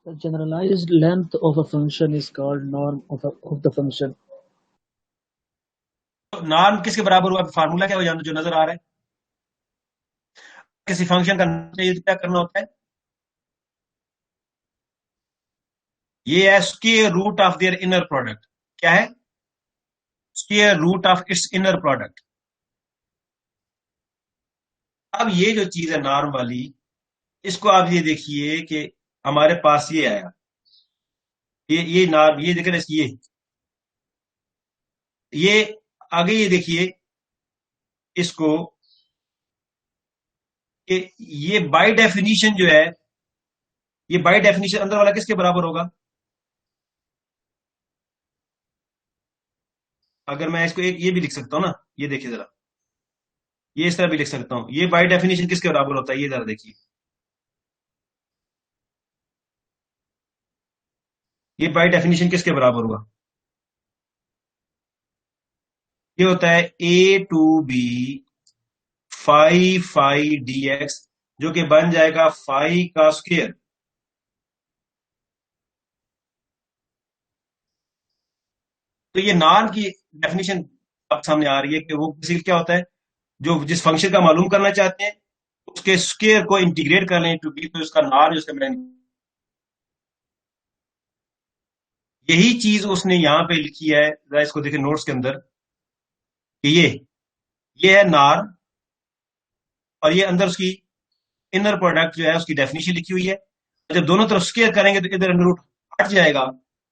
The generalized length of a function is called norm of the function. तो norm किसके बराबर हुआ, formula क्या हो जाना जो नजर आ रहा है, किसी फंक्शन का चाहिए तो क्या करना होता है, ये है square root of their inner product, क्या है, square root of its inner product. अब ये जो चीज है नॉर्म वाली, इसको आप ये देखिए कि हमारे पास ये आया, ये नॉर्म, ये देखें ये आगे ये देखिए इसको कि ये बाय डेफिनेशन जो है, ये बाय डेफिनेशन अंदर वाला किसके बराबर होगा, अगर मैं इसको एक ये भी लिख सकता हूं ना, ये देखिए जरा, ये इस तरह भी लिख सकता हूं, ये बाय डेफिनेशन किसके बराबर होता है, ये जरा देखिए, ये बाय डेफिनेशन किसके बराबर हुआ, ये होता है A to B phi D X, जो कि बन जाएगा फाई का स्क्वायर। तो ये नॉर्म की डेफिनेशन अब सामने आ रही है कि वो बेसिकली क्या होता है, जो जिस फंक्शन का मालूम करना चाहते हैं उसके स्क्वायर को इंटीग्रेट कर लें टू बी, तो उसका नॉर्म उसका यही चीज उसने यहां पे लिखी है, जरा इसको देखें नोट्स के अंदर कि ये है नॉर्म, और ये अंदर उसकी इनर प्रोडक्ट जो है उसकी डेफिनेशन लिखी हुई है। जब दोनों तरफ स्क्वायर करेंगे तो इधर अंडर रूट हट जाएगा,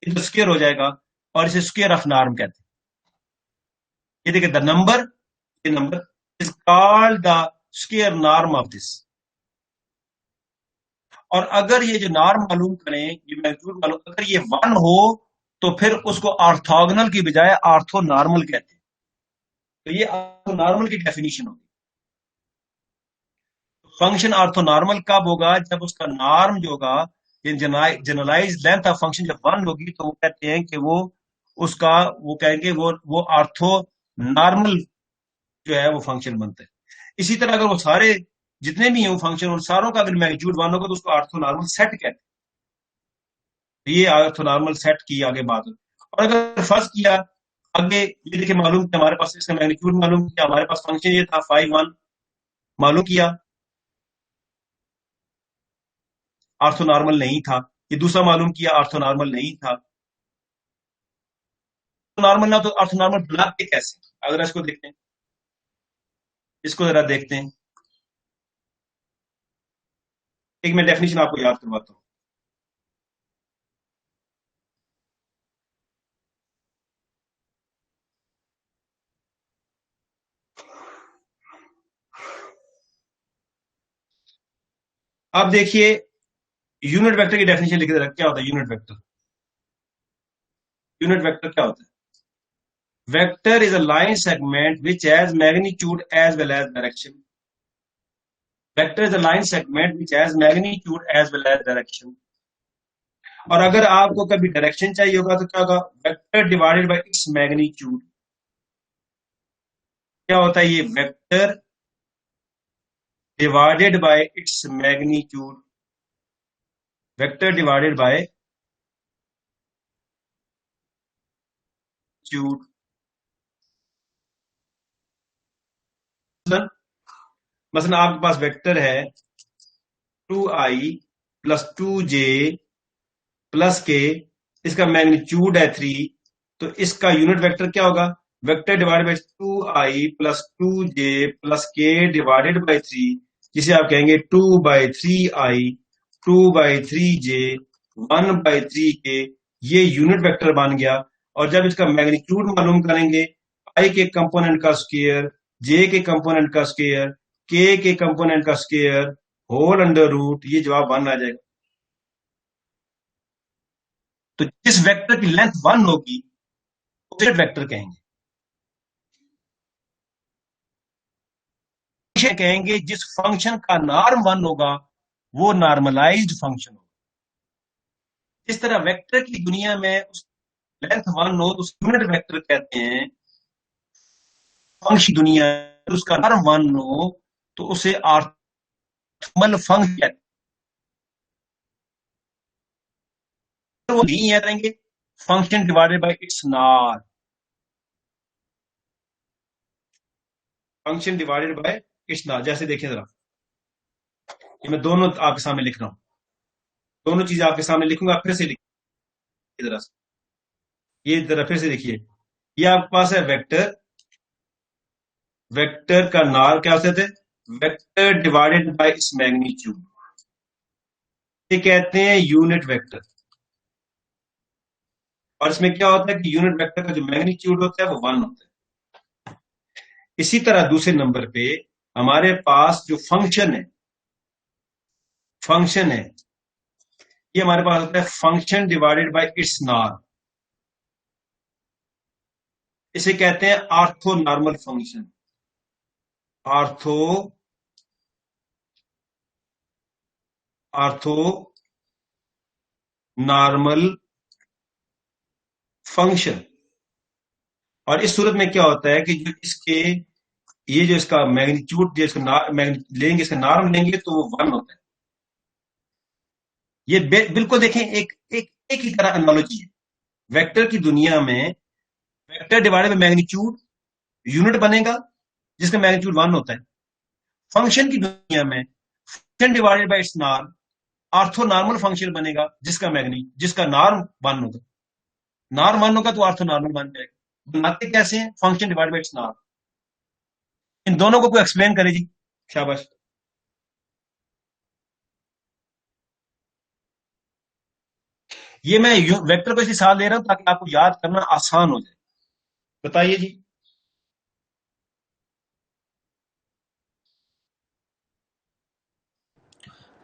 इधर स्क्वायर हो जाएगा, और इसे स्क्वायर ऑफ नॉर्म कहते हैं। ये देखिए द नंबर, ये number is called the square norm of this. और अगर ये जो नॉर्म मालूम करें, ये मैग्नीट्यूड मालूम, अगर ये 1 हो तो फिर उसको ऑर्थोगोनल की बजाय ऑर्थो नॉर्मल कहते हैं। तो ये ऑर्थो नॉर्मल की डेफिनेशन होगी। फंक्शन ऑर्थो नॉर्मल कब होगा, जब उसका नॉर्म जो होगा, जनरलाइज लेंथ ऑफ फंक्शन जब 1 होगी, तो वो कहते हैं कि वो उसका, वो कहेंगे वो ऑर्थो नॉर्मल जो है वो फंक्शन बनता है। इसी तरह अगर वो सारे जितने भी हैं वो फंक्शन, उन सारों का अगर मैग्नीट्यूड 1 होगा तो उसको ऑर्थो नॉर्मल सेट कहते हैं। ये ऑर्थोनॉर्मल सेट की आगे बात है। और अगर फर्ज किया आगे, ये देखिए मालूम किया हमारे पास, इसका मैग्नीट्यूड मालूम किया, हमारे पास फंक्शन ये था फाई 1 मालूम किया, ऑर्थोनॉर्मल नहीं था, ये दूसरा मालूम किया ऑर्थोनॉर्मल नहीं था। नॉर्मल ना तो ऑर्थोनॉर्मल बना के कैसे, अगर इसको देखते हैं, इसको जरा देखते हैं, एक मैं डेफिनेशन आपको याद करवाता हूं। अब देखिए यूनिट वेक्टर की डेफिनेशन लिख दे, क्या होता है यूनिट वेक्टर, यूनिट वेक्टर क्या होता है, vector is a line segment which has magnitude as well as direction. Vector is a line segment which has magnitude as well as direction. और अगर आपको कभी डायरेक्शन चाहिए होगा तो क्या होगा, vector divided by its magnitude. क्या होता है ये, vector divided by its magnitude, vector divided by magnitude. मसलन आपके पास वेक्टर है 2i प्लस 2j प्लस के, इसका मैग्नीट्यूड है 3, तो इसका यूनिट वेक्टर क्या होगा, vector divided by 2i plus 2j plus के डिवाइडेड बाय 3, जिसे आप कहेंगे 2/3i 2/3j 1/3k, ये यूनिट वेक्टर बन गया। और जब इसका मैग्नीट्यूड मालूम करेंगे, i के कंपोनेंट का स्क्वायर, j के कंपोनेंट का स्क्वायर, k के कंपोनेंट का स्क्वायर, होल अंडर रूट, ये जवाब 1 आ जाएगा। तो जिस वेक्टर की लेंथ 1 होगी उसे वेक्टर कहेंगे। कहेंगे जिस फंक्शन का नॉर्म 1 होगा वो नॉर्मलाइज्ड फंक्शन होगा। इस तरह वेक्टर की दुनिया में उस लेंथ 1 हो तो उस यूनिट वेक्टर कहते हैं। फंक्शन दुनिया में उसका नॉर्म 1 हो तो उसे ऑर्थोनॉर्मल फंक्शन कहते हैं। वो नहीं याद रहेंगे, फंक्शन डिवाइडेड बाय इट्स नार, फंक्शन डिवाइडेड बाय इट्स नार। जैसे देखिए जरा, ये मैं दोनों आपके सामने लिख रहा हूं, दोनों चीजें आपके सामने लिखूंगा, फिर से लिखिए जरा, ये जरा फिर से देखिए। ये आपके पास है वेक्टर, वेक्टर का नार क्या होते थे, vector divided by its magnitude, ये कहते हैं यूनिट वेक्टर। और इसमें क्या होता है कि यूनिट वेक्टर का जो मैग्नीट्यूड होता है वो 1 होता है। इसी तरह दूसरे नंबर पे हमारे पास जो फंक्शन है, फंक्शन है, ये हमारे पास होता है फंक्शन डिवाइडेड बाय इट्स नार, इसे कहते हैं ortho normal function, ortho, ortho normal function. और इस सूरत में क्या होता है कि जो इसके, ये जो इसका मैग्नीट्यूड, जो इसका लेंगे, इसका नॉर्म लेंगे तो वो 1 होता है। ये बिल्कुल देखें, एक ही तरह एनालॉजी है। वेक्टर की दुनिया में vector divided by magnitude unit बनेगा जिसका मैग्नीट्यूड 1 होता है। फंक्शन की दुनिया में function divided by its norm ortho normal function बनेगा जिसका नॉर्म 1 होगा। नॉर्म 1 होगा तो आर्थो नॉर्मल बन जाएगा। बनाते कैसे हैं, function divided by its norm. इन दोनों को कोई एक्सप्लेन करे जी, शाबाश। ये मैं वेक्टर को इसी साल दे रहा हूं ताकि आपको याद करना आसान हो जाए। बताइए जी।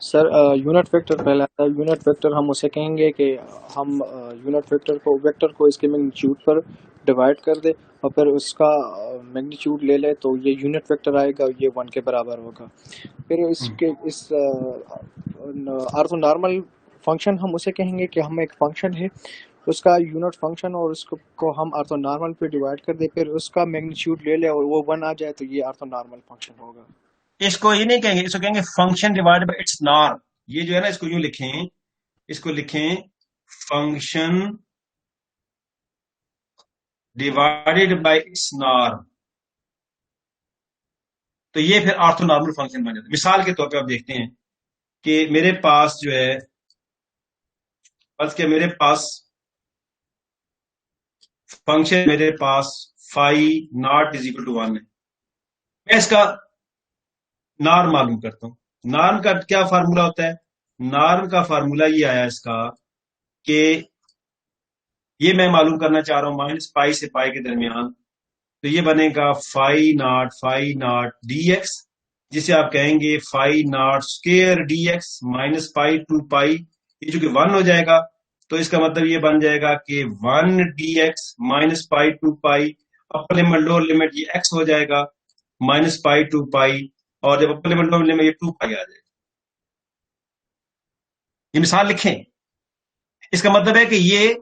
सर यूनिट वेक्टर पहला आता है। यूनिट वेक्टर हम उसे कहेंगे कि हम यूनिट वेक्टर को, वेक्टर को इसके मैग्नीट्यूड पर डिवाइड कर दे और फिर उसका मैग्नीट्यूड ले ले तो ये यूनिट वेक्टर आएगा, ये 1 के बराबर होगा। फिर इसके इस आर्थो नॉर्मल फंक्शन हम उसे कहेंगे कि हम एक फंक्शन है, उसका यूनिट फंक्शन, और उसको को हम आर्थो नॉर्मल पे डिवाइड कर दे, फिर उसका मैग्नीट्यूड ले ले और वो 1 आ जाए तो ये आर्थो नॉर्मल फंक्शन होगा। इसको ये नहीं कहेंगे, इसको कहेंगे function divided by its norm. ये जो है ना, इसको यूं लिखें, इसको लिखें function divided by its norm, तो ये फिर आर्थो नॉर्मल फंक्शन बन जाता है। मिसाल के तौर पे आप देखते हैं कि मेरे पास जो है, बस के मेरे पास फंक्शन, मेरे पास five naught is equal to 1 है। मैं इसका नॉर्म मालूम करता हूं। नॉर्म का क्या फार्मूला होता है, नॉर्म का फार्मूला ये आया इसका कि ये मैं मालूम करना चाह रहा हूं -पाई से पाई के दरमियान, तो ये बनेगा फाई नॉट डी एक्स, जिसे आप कहेंगे phi naught square D x minus pi to pi, ये जो कि 1 हो जाएगा। तो इसका मतलब ये बन जाएगा कि 1 d x minus pi to pi, upper limit lower limit ये एक्स हो जाएगा माइनस पाई टू पाई, और जब अपर लिमिट लोअर लिमिट ये 2 पाई आ जाएगा। ये मिसाल लिखें, इसका मतलब है कि ये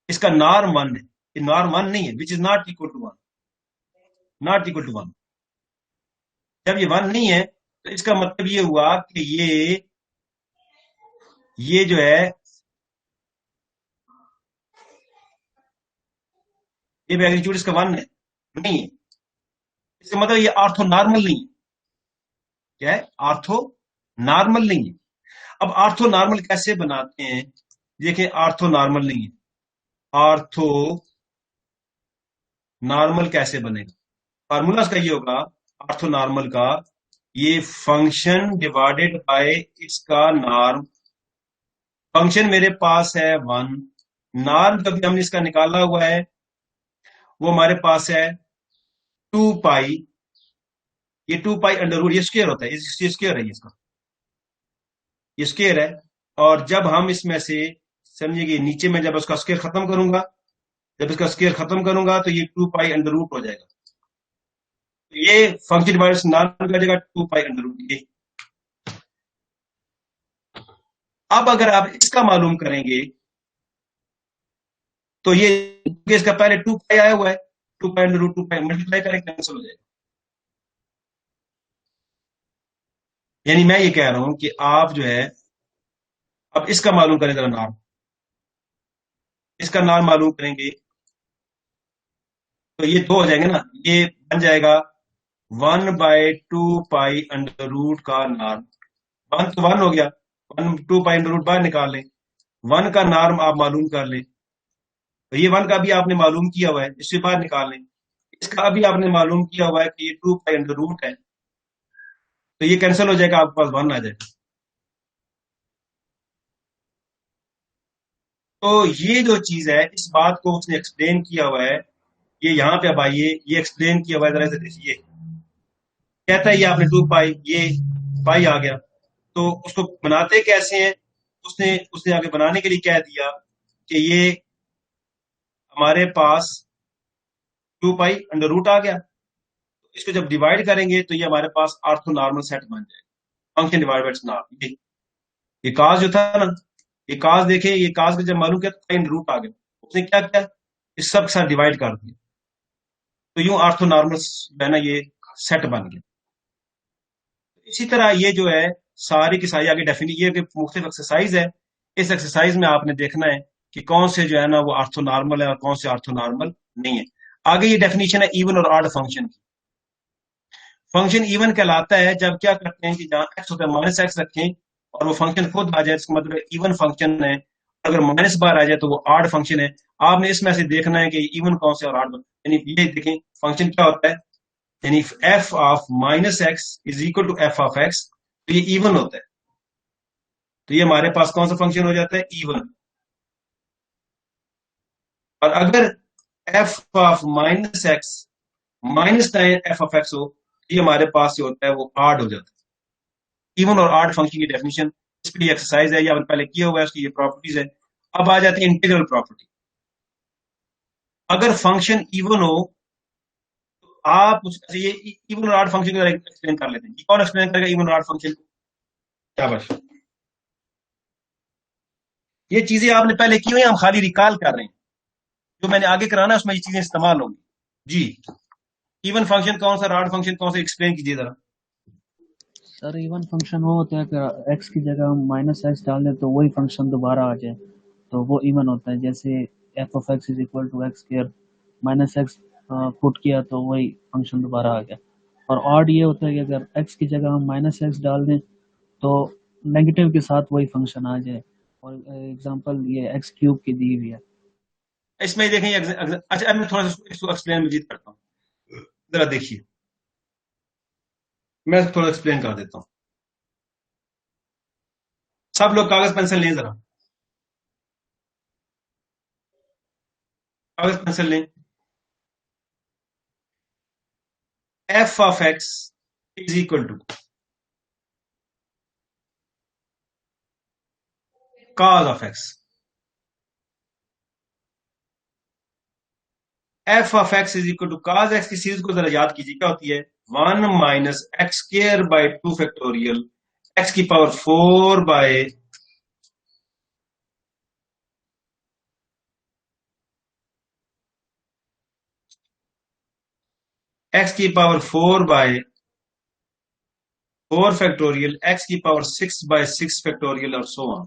इसका नॉर्म 1 है, ये नॉर्म 1 नहीं है, which is not equal to 1, not equal to 1। जब ये 1 नहीं है तो इसका मतलब ये हुआ कि ये जो है, ये मैग्नीट्यूड इसका 1 है, नहीं है। इसका मतलब ये आर्थो नॉर्मल नहीं है। क्या है, आर्थो नॉर्मल नहीं है। अब आर्थो नॉर्मल कैसे बनाते हैं, देखिए आर्थो नॉर्मल नहीं है, आर्थो नॉर्मल कैसे बनेगा, फार्मूला इसका ये होगा आर्थो नॉर्मल का, ये फंक्शन डिवाइडेड बाय इसका नॉर्म। फंक्शन मेरे पास है 1, नॉर्म कभी हमने इसका निकाला हुआ है, वो हमारे पास है 2 पाई, ये 2 पाई अंडर रूट, ये स्क्वायर होता है, ये स्क्वायर है, इसका ये स्क्वायर है। और जब हम इसमें से समझिए नीचे में जब उसका स्क्वायर खत्म करूंगा, जब इसका स्क्वायर खत्म करूंगा तो ये 2 पाई अंडर रूट हो जाएगा। तो ये फंक्शन डिवाइड नॉर्म का जाएगा 2 पाई अंडर रूट ये। अब अगर आप इसका मालूम करेंगे तो ये इसका पहले 2 पाई आया हुआ है, 2 pi under root 2 pi multiply करें कैंसिल हो जाएगा। यानी मैं ये कह रहा हूं कि आप जो है अब इसका मालूम करें जरा नॉर्म, इसका नॉर्म मालूम करेंगे तो ये 2 हो जाएंगे ना, ये बन जाएगा 1/2 पाई अंडर रूट का नॉर्म। 1 तो 1 हो गया, 1/2 पाई अंडर रूट बाहर निकाल लें, 1 का नॉर्म आप मालूम कर लें, तो ये 1 का भी आपने मालूम किया हुआ है, इससे बाहर निकाल लें। इसका अभी आपने मालूम किया हुआ है कि ये 2 पाई अंडर रूट है, तो ये कैंसिल हो जाएगा, आपके पास 1 आ जाएगा। तो ये जो चीज है, इस बात को उसने एक्सप्लेन किया हुआ है, ये यहाँ पे अब आइए, ये एक्सप्लेन किया हुआ है, जरा से देखिए। कहता है ये आपने 2 पाई, ये पाई आ गया, तो उसको बनाते कैसे हैं? उसने उसने आगे बनाने के लिए कह दिया कि ये हमारे पास 2 पाई अंडर रूट आ गया, इसको जब डिवाइड करेंगे तो ये हमारे पास ऑर्थोनॉर्मल सेट बन जाएगा, function divide by its norm. ये काज जो था ना, ये काज देखे, ये काज को जब मालूम किया तो पाई अंडर रूट आ गया, उसने क्या किया, इस सब के साथ डिवाइड कर दिया, तो यूं ऑर्थोनॉर्मल जो है ना ये सेट बन गया। इसी तरह ये जो है सारी की सारी आगे डेफिनेशन, ये मुख्तलिफ एक्सरसाइज है, इस एक्सरसाइज में आपने देखना है कि कौन से जो है ना वो ऑर्थोनॉर्मल है और कौन से ऑर्थोनॉर्मल नहीं है। आगे ये डेफिनेशन है इवन और ऑड फंक्शन की। फंक्शन इवन कहलाता है जब क्या करते हैं कि जहां एक्स होता है माइनस एक्स रखें और वो फंक्शन खुद आ जाए, इसका मतलब इवन फंक्शन है। अगर माइनस बार आ जाए तो वो ऑड फंक्शन है। आपने इसमें से देखना है कि इवन कौन से और ऑड, यानी ये देखें फंक्शन क्या होता है, यानी f of minus x is equal to f of x, तो ये इवन होता है, तो ये हमारे पास कौन सा फंक्शन हो जाता है, इवन। और अगर F of minus x minus F of x हो, ये हमारे पास जो होता है वो ऑड हो जाता है। इवन और ऑड फंक्शन की डेफिनेशन, इस पर एक्सरसाइज है, ये आपने पहले किया हुआ है, उसकी ये प्रॉपर्टीज है। अब आ जाती है इंटीग्रल प्रॉपर्टी। अगर फंक्शन इवन हो, आप ये इवन और ऑड फंक्शन को एक्सप्लेन कर लेते हैं। कौन एक्सप्लेन करेगा इवन और ऑड फंक्शन को? शाबाश। ये चीजें आपने पहले की हुई, हम खाली रिकॉल कर रहे हैं, जो मैंने आगे कराना है उसमें ये चीजें इस्तेमाल होंगी। जी, इवन फंक्शन कौन सा, ऑड फंक्शन कौन सा, एक्सप्लेन कीजिए जरा। सर इवन फंक्शन वो होता है कि एक्स की जगह हम माइनस एक्स डाल दें तो वही फंक्शन दोबारा आ जाए, तो वो इवन होता है। जैसे f of x is equal to x square, minus x put किया तो वही फंक्शन दोबारा आ गया। और ऑड ये होता है कि अगर एक्स की जगह हम माइनस एक्स डाल दें तो नेगेटिव के साथ वही फंक्शन आ जाए। और एग्जांपल ये एक्स क्यूब की दी हुई है। इसमें देखें अच्छा, अब मैं थोड़ा सा इसको एक्सप्लेन मजीद करता हूँ, जरा देखिए, मैं थोड़ा एक्सप्लेन कर देता हूँ। सब लोग कागज पेंसिल लें, जरा कागज पेंसिल लें। F of x is equal to cos of x. F of x is equal to cos x की सीरीज को जरा याद कीजिए, क्या होती है, 1 minus x square by 2 factorial x की पावर 4 बाय एक्स की पावर 4 बाय 4 फैक्टोरियल एक्स की पावर 6 बाय 6 फैक्टोरियल और सो ऑन।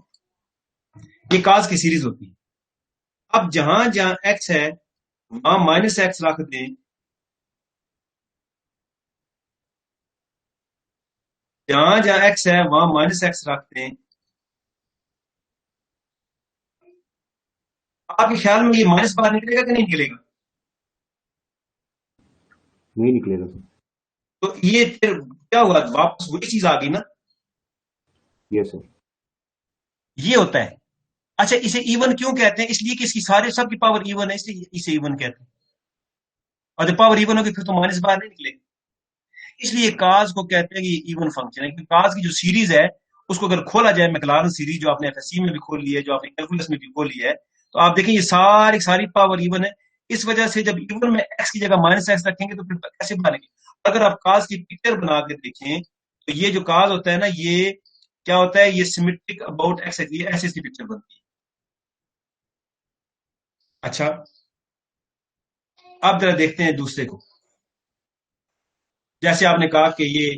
ये cos की सीरीज होती है। अब जहां जहां एक्स है वहां माइनस एक्स रख दें, जहां जहां एक्स है वहां माइनस एक्स रखते हैं। आपके ख्याल में ये माइनस बाहर निकलेगा कि नहीं निकलेगा? नहीं निकलेगा सर। तो ये फिर क्या हुआ, वापस वही चीज आ गई ना। Yes sir. ये होता है। अच्छा, इसे इवन क्यों कहते हैं? इसलिए कि इसकी सारे सबकी पावर इवन है, इसलिए इसे इवन कहते हैं। और जब पावर इवन होगी फिर तो माइनस बाहर नहीं निकलेगा, इसलिए काज को कहते हैं कि इवन फंक्शन है। क्योंकि काज की जो सीरीज है उसको अगर खोला जाए, मैक्लारन सीरीज जो आपने एफएससी में भी खोल ली है, जो आपने कैलकुलस में भी खोल ली है, तो आप देखें ये सारी सारी पावर इवन है। इस वजह से जब इवन में एक्स की जगह माइनस एक्स रखेंगे तो फिर कैसे बनेंगे? अगर आप काज की पिक्चर बना के देखें तो ये जो काज होता है ना, ये क्या होता है, ये सिमेट्रिक अबाउट एक्स, ये ऐसे इसकी पिक्चर बनती है। अच्छा, अब जरा देखते हैं दूसरे को। जैसे आपने कहा कि ये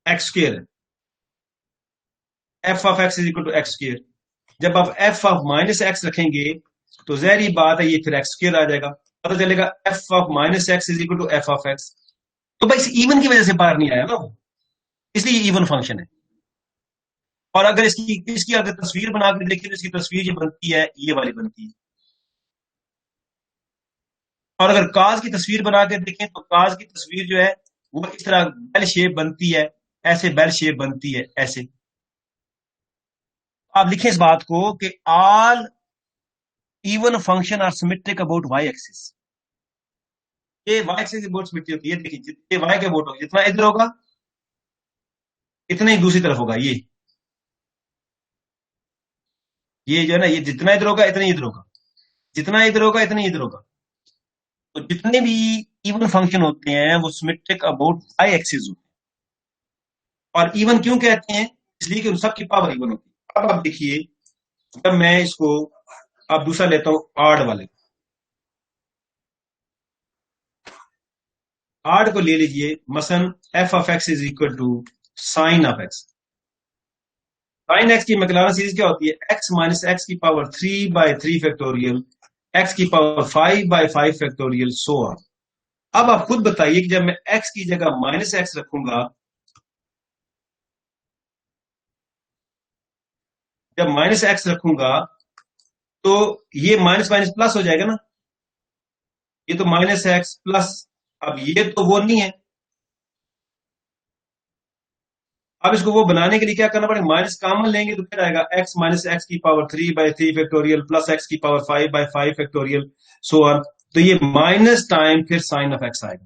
एक्स स्क्र है, f of x is equal to x square. जब आप एफ ऑफ माइनस एक्स रखेंगे तो जहरी बात है ये फिर एक्स स्क्वायर आ जाएगा, पता चलेगा f of minus x is equal to f of x. तो भाई इवन की वजह से बाहर नहीं आया ना वो, इसलिए ये इवन फंक्शन है। और अगर इसकी इसकी अगर तस्वीर बना के देखें तो इसकी तस्वीर जो बनती है ये वाली बनती है। और अगर काज की तस्वीर बना के देखें तो काज की तस्वीर जो है वो इस तरह बेल शेप बनती है, ऐसे बेल शेप बनती है ऐसे। आप लिखें इस बात को कि all even function are symmetric about y axis. ये वाई एक्सिस की बोर्ड सिमेट्री होती है, देखिए ये वाई के बोर्ड होगा, जितना इधर होगा इतना ही दूसरी तरफ होगा। ये जो है ना, ये जितना इधर होगा इतना ही इधर होगा, जितना इधर होगा इतना ही इधर होगा। तो जितने भी इवन फंक्शन होते हैं वो सिमेट्रिक अबाउट वाई एक्सिस होते हैं। और इवन क्यों कहते हैं? इसलिए कि उन सब की पावर इवन होती है। अब आप देखिए, जब मैं इसको अब दूसरा लेता हूं आड वाले, आड को ले लीजिए, मसलन f of x is equal to sine of x. Sine x की मैक्लॉरिन सीरीज क्या होती है? एक्स माइनस एक्स की पावर 3/3 फैक्टोरियल, एक्स की पावर 5/5 फैक्टोरियल, सो ऑन। अब आप खुद बताइए कि जब मैं एक्स की जगह माइनस एक्स रखूंगा, जब माइनस एक्स रखूंगा तो ये माइनस माइनस प्लस हो जाएगा ना, ये तो माइनस एक्स प्लस, अब ये तो वो नहीं है। अब इसको वो बनाने के लिए क्या करना पड़ेगा? माइनस कॉमन लेंगे तो क्या आएगा? एक्स माइनस एक्स की पावर 3/3 फैक्टोरियल प्लस एक्स की पावर 5/5 फैक्टोरियल, सो ऑन। तो ये माइनस टाइम फिर साइन ऑफ एक्स आएगा,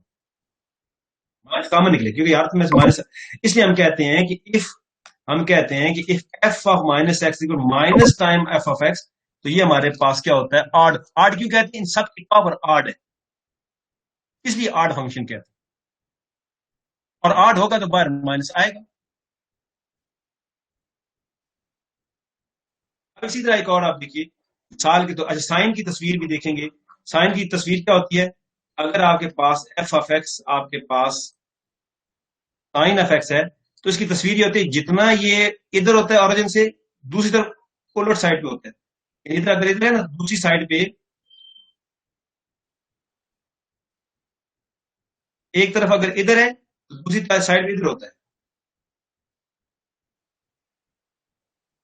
माइनस कॉमन निकले क्योंकि अर्थ में माइनस। इसलिए हम कहते हैं कि if F of minus x equal minus time F of x, तो ये हमारे पास क्या होता है? ऑड। ऑड क्यों कहते हैं? इन सब की पावर ऑड है, इसलिए ऑड फंक्शन कहते हैं। और ऑड होगा तो बाहर माइनस आएगा। अब इसी तरह एक और आप देखिए मिसाल की, तो अच्छा साइन की तस्वीर भी देखेंगे। साइन की तस्वीर क्या होती है? अगर आपके पास एफ ऑफ एक्स, आपके पास साइन ऑफ एक्स है, तो इसकी तस्वीर ये होती है जितना ये इधर होता है ओरिजिन से, दूसरी तरफ उलट साइड पे होता है। इधर अगर इधर है ना, दूसरी साइड पे, एक तरफ अगर इधर है तो दूसरी साइड पे इधर होता है।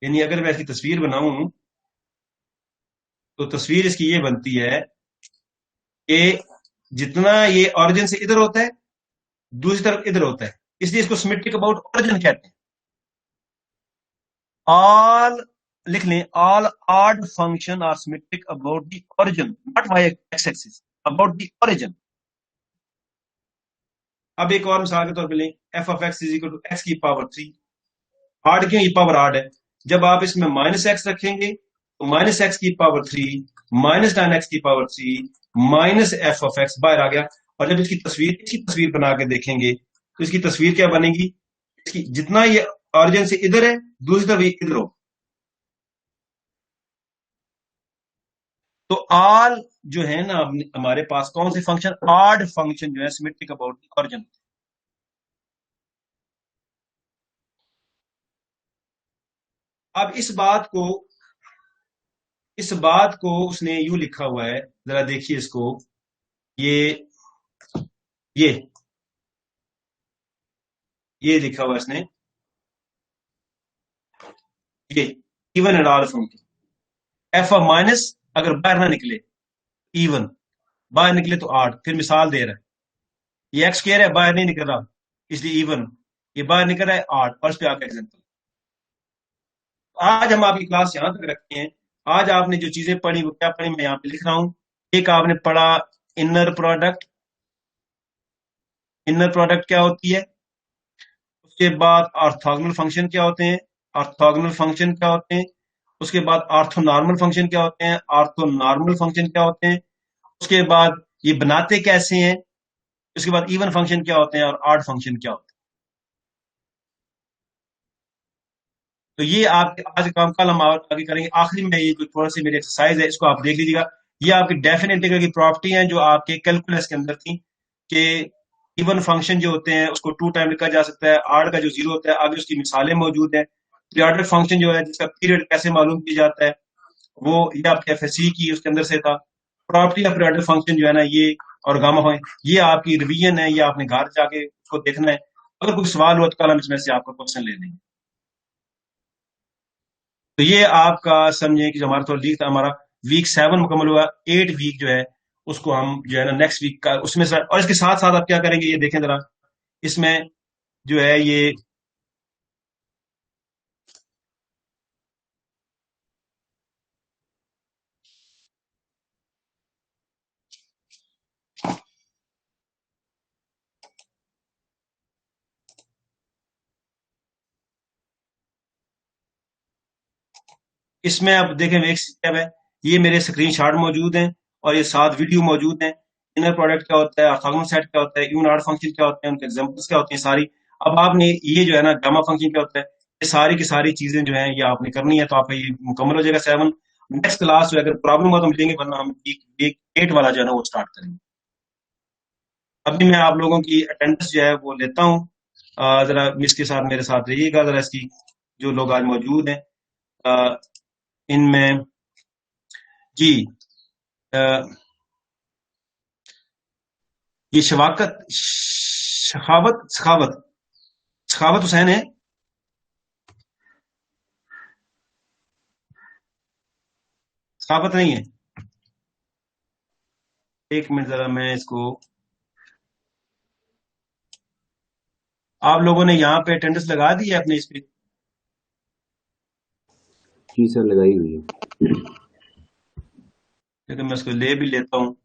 यानी अगर मैं इसकी तस्वीर बनाऊं तो तस्वीर इसकी ये बनती है कि जितना ये ओरिजिन से इधर होता है दूसरी तरफ इधर होता है, इसलिए इसको सिमेट्रिक अबाउट ओरिजिन कहते हैं। ऑल लिख लें, all odd function are symmetric about the origin, not y x axis, about the origin. अब एक और मिसाल के तौर पे लें, f of x is equal to x की पावर 3। ऑड क्यों? ये पावर ऑड है। जब आप इसमें माइनस एक्स रखेंगे तो माइनस एक्स की पावर 3 माइनस टाइम एक्स की power 3 minus F of x बाहर आ गया। और जब इसकी तस्वीर बना के देखेंगे तो इसकी तस्वीर क्या बनेगी? इसकी जितना ये ऑरिजिन से इधर है दूसरी तरफ इधर हो। तो ऑल जो है ना हमारे पास कौन से फंक्शन? ऑड फंक्शन जो है सिमेट्रिक अबाउट द ओरिजिन। अब इस बात को उसने यूं लिखा हुआ है, जरा देखिए इसको। ये ये ये लिखा हुआ है इसने, ये even and odd function. F of minus अगर बाहर ना निकले इवन, बाहर निकले तो ऑड। फिर मिसाल दे रहा है, ये एक्स स्क्वायर है, बाहर नहीं निकल रहा इसलिए इवन, ये बाहर निकल रहा है ऑड। और इस पे आपका एग्जाम्पल। आज हम आपकी क्लास यहां तक रखते हैं। आज आपने जो चीजें पढ़ी वो क्या पढ़ी मैं यहां पे लिख रहा हूं। एक आपने पढ़ा इनर प्रोडक्ट। इनर प्रोडक्ट क्या होती है? उसके बाद ऑर्थोगोनल फंक्शन क्या होते हैं? ऑर्थोगोनल फंक्शन क्या होते हैं? उसके बाद ऑर्थोनॉर्मल फंक्शन क्या होते हैं? ऑर्थोनॉर्मल फंक्शन क्या होते हैं? उसके बाद ये बनाते कैसे हैं? उसके बाद इवन फंक्शन क्या होते हैं और ऑड फंक्शन क्या होते हैं। तो ये आप आज काम कल हम आगे करेंगे। आखिरी में ये जो थोड़ा सी मेरी एक्सरसाइज है इसको आप देख लीजिएगा। ये आपकी डेफिनेट इंटीग्रल की प्रॉपर्टी है जो आपके कैलकुलस के अंदर थी कि इवन फंक्शन जो होते हैं उसको 2 टाइम लिखा जा सकता है। ऑड का जो 0 होता है आगे उसकी मिसालें मौजूद है। पीरियोडिक फंक्शन जो है जिसका पीरियड कैसे मालूम किया जाता है, वो ये आपके एफएससी की उसके अंदर से था। प्रॉपर्टी ऑफ रिलेटिव फंक्शन जो है ना ये, और गामा फंक्शन, ये आपकी रिवीजन है, ये आपने घर जाके उसको देखना है। अगर कोई सवाल हुआ तो कल हम इसमें से आपका क्वेश्चन ले लेंगे। तो ये आपका समझें कि जो हमारा थोड़ा लीक था, हमारा वीक 7 मुकम्मल हुआ। 8 वीक जो है उसको हम जो है ना नेक्स्ट वीक का उसमें से, और इसके साथ साथ आप क्या करेंगे ये देखें जरा, इसमें जो है ये इसमें आप देखें एक स्टेप है, ये मेरे स्क्रीनशॉट मौजूद हैं और ये साथ वीडियो मौजूद हैं। इनर प्रोडक्ट क्या होता है, ऑर्थोगोनल सेट क्या होता है, इवन आर्ट फंक्शन क्या होते हैं, उनके एग्जांपल्स क्या होते हैं सारी। अब आपने ये जो है ना गामा फंक्शन क्या होता है, ये सारी की सारी चीजें जो है ये आपने करनी है, तो आपका ये मुकम्मल हो जाएगा 7। नेक्स्ट क्लास जो है, अगर प्रॉब्लम हुआ तो मिलेंगे, वरना हम वीक 8 वाला जो है ना वो स्टार्ट करेंगे। अभी मैं आप लोगों की अटेंडेंस जो है वो लेता हूँ। जरा मिस के साथ मेरे साथ रहिएगा जरा, इसकी जो लोग आज मौजूद हैं अ, इनमें जी अ, ये शवाकत सखावत सखावत सखावत हुसैन है। सखावत नहीं है। एक मिनट जरा मैं इसको, आप लोगों ने यहाँ पे अटेंडेंस लगा दी है अपने इस पे? जी सर, लगाई हुई है। लेकिन मैं इसको ले भी लेता हूँ।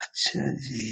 अच्छा जी,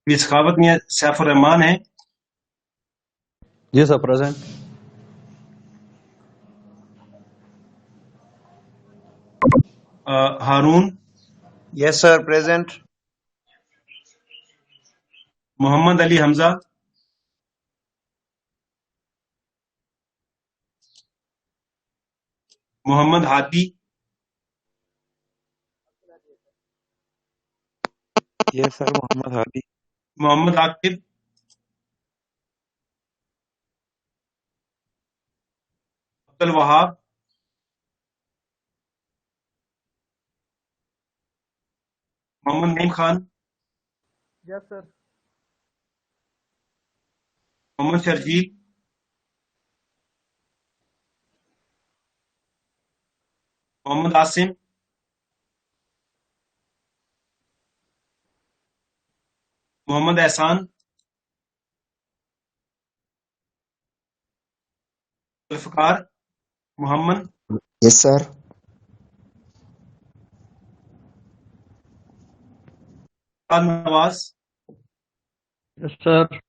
ये सखावत नहीं है, सैफुर रहमान है। जी sir, present. Haroon, Yes, sir. Present. Mohammad Ali Hamza, Mohammad Hadi, yes sir, Mohammad Hadi. Mohammad Aqib, Abdul Wahab, Mohammad Naeem Khan, Yes, sir. Mohammad Sharjeel, Mohammad Asim, Mohammad Ehsan, Zulfikar, Mohammad yes sir. Nawaz, yes sir.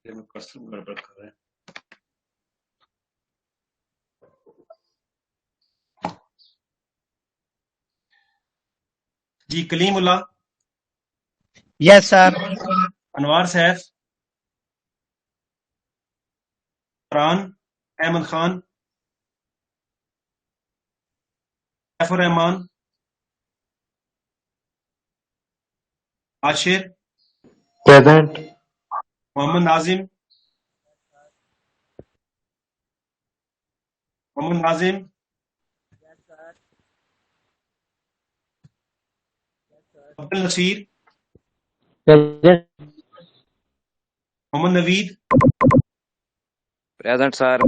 ये मैं कर्सर गड़बड़ कर रहा है। जी कलीमुल्लाह, Yes, sir. अनवार Saif, Farhan, Ahmad Khan, Saifur Rahman, Ashir, Present. Mohammad Nazim, Abdul Naseer, Present. Mohammad Naveed, Present, sir.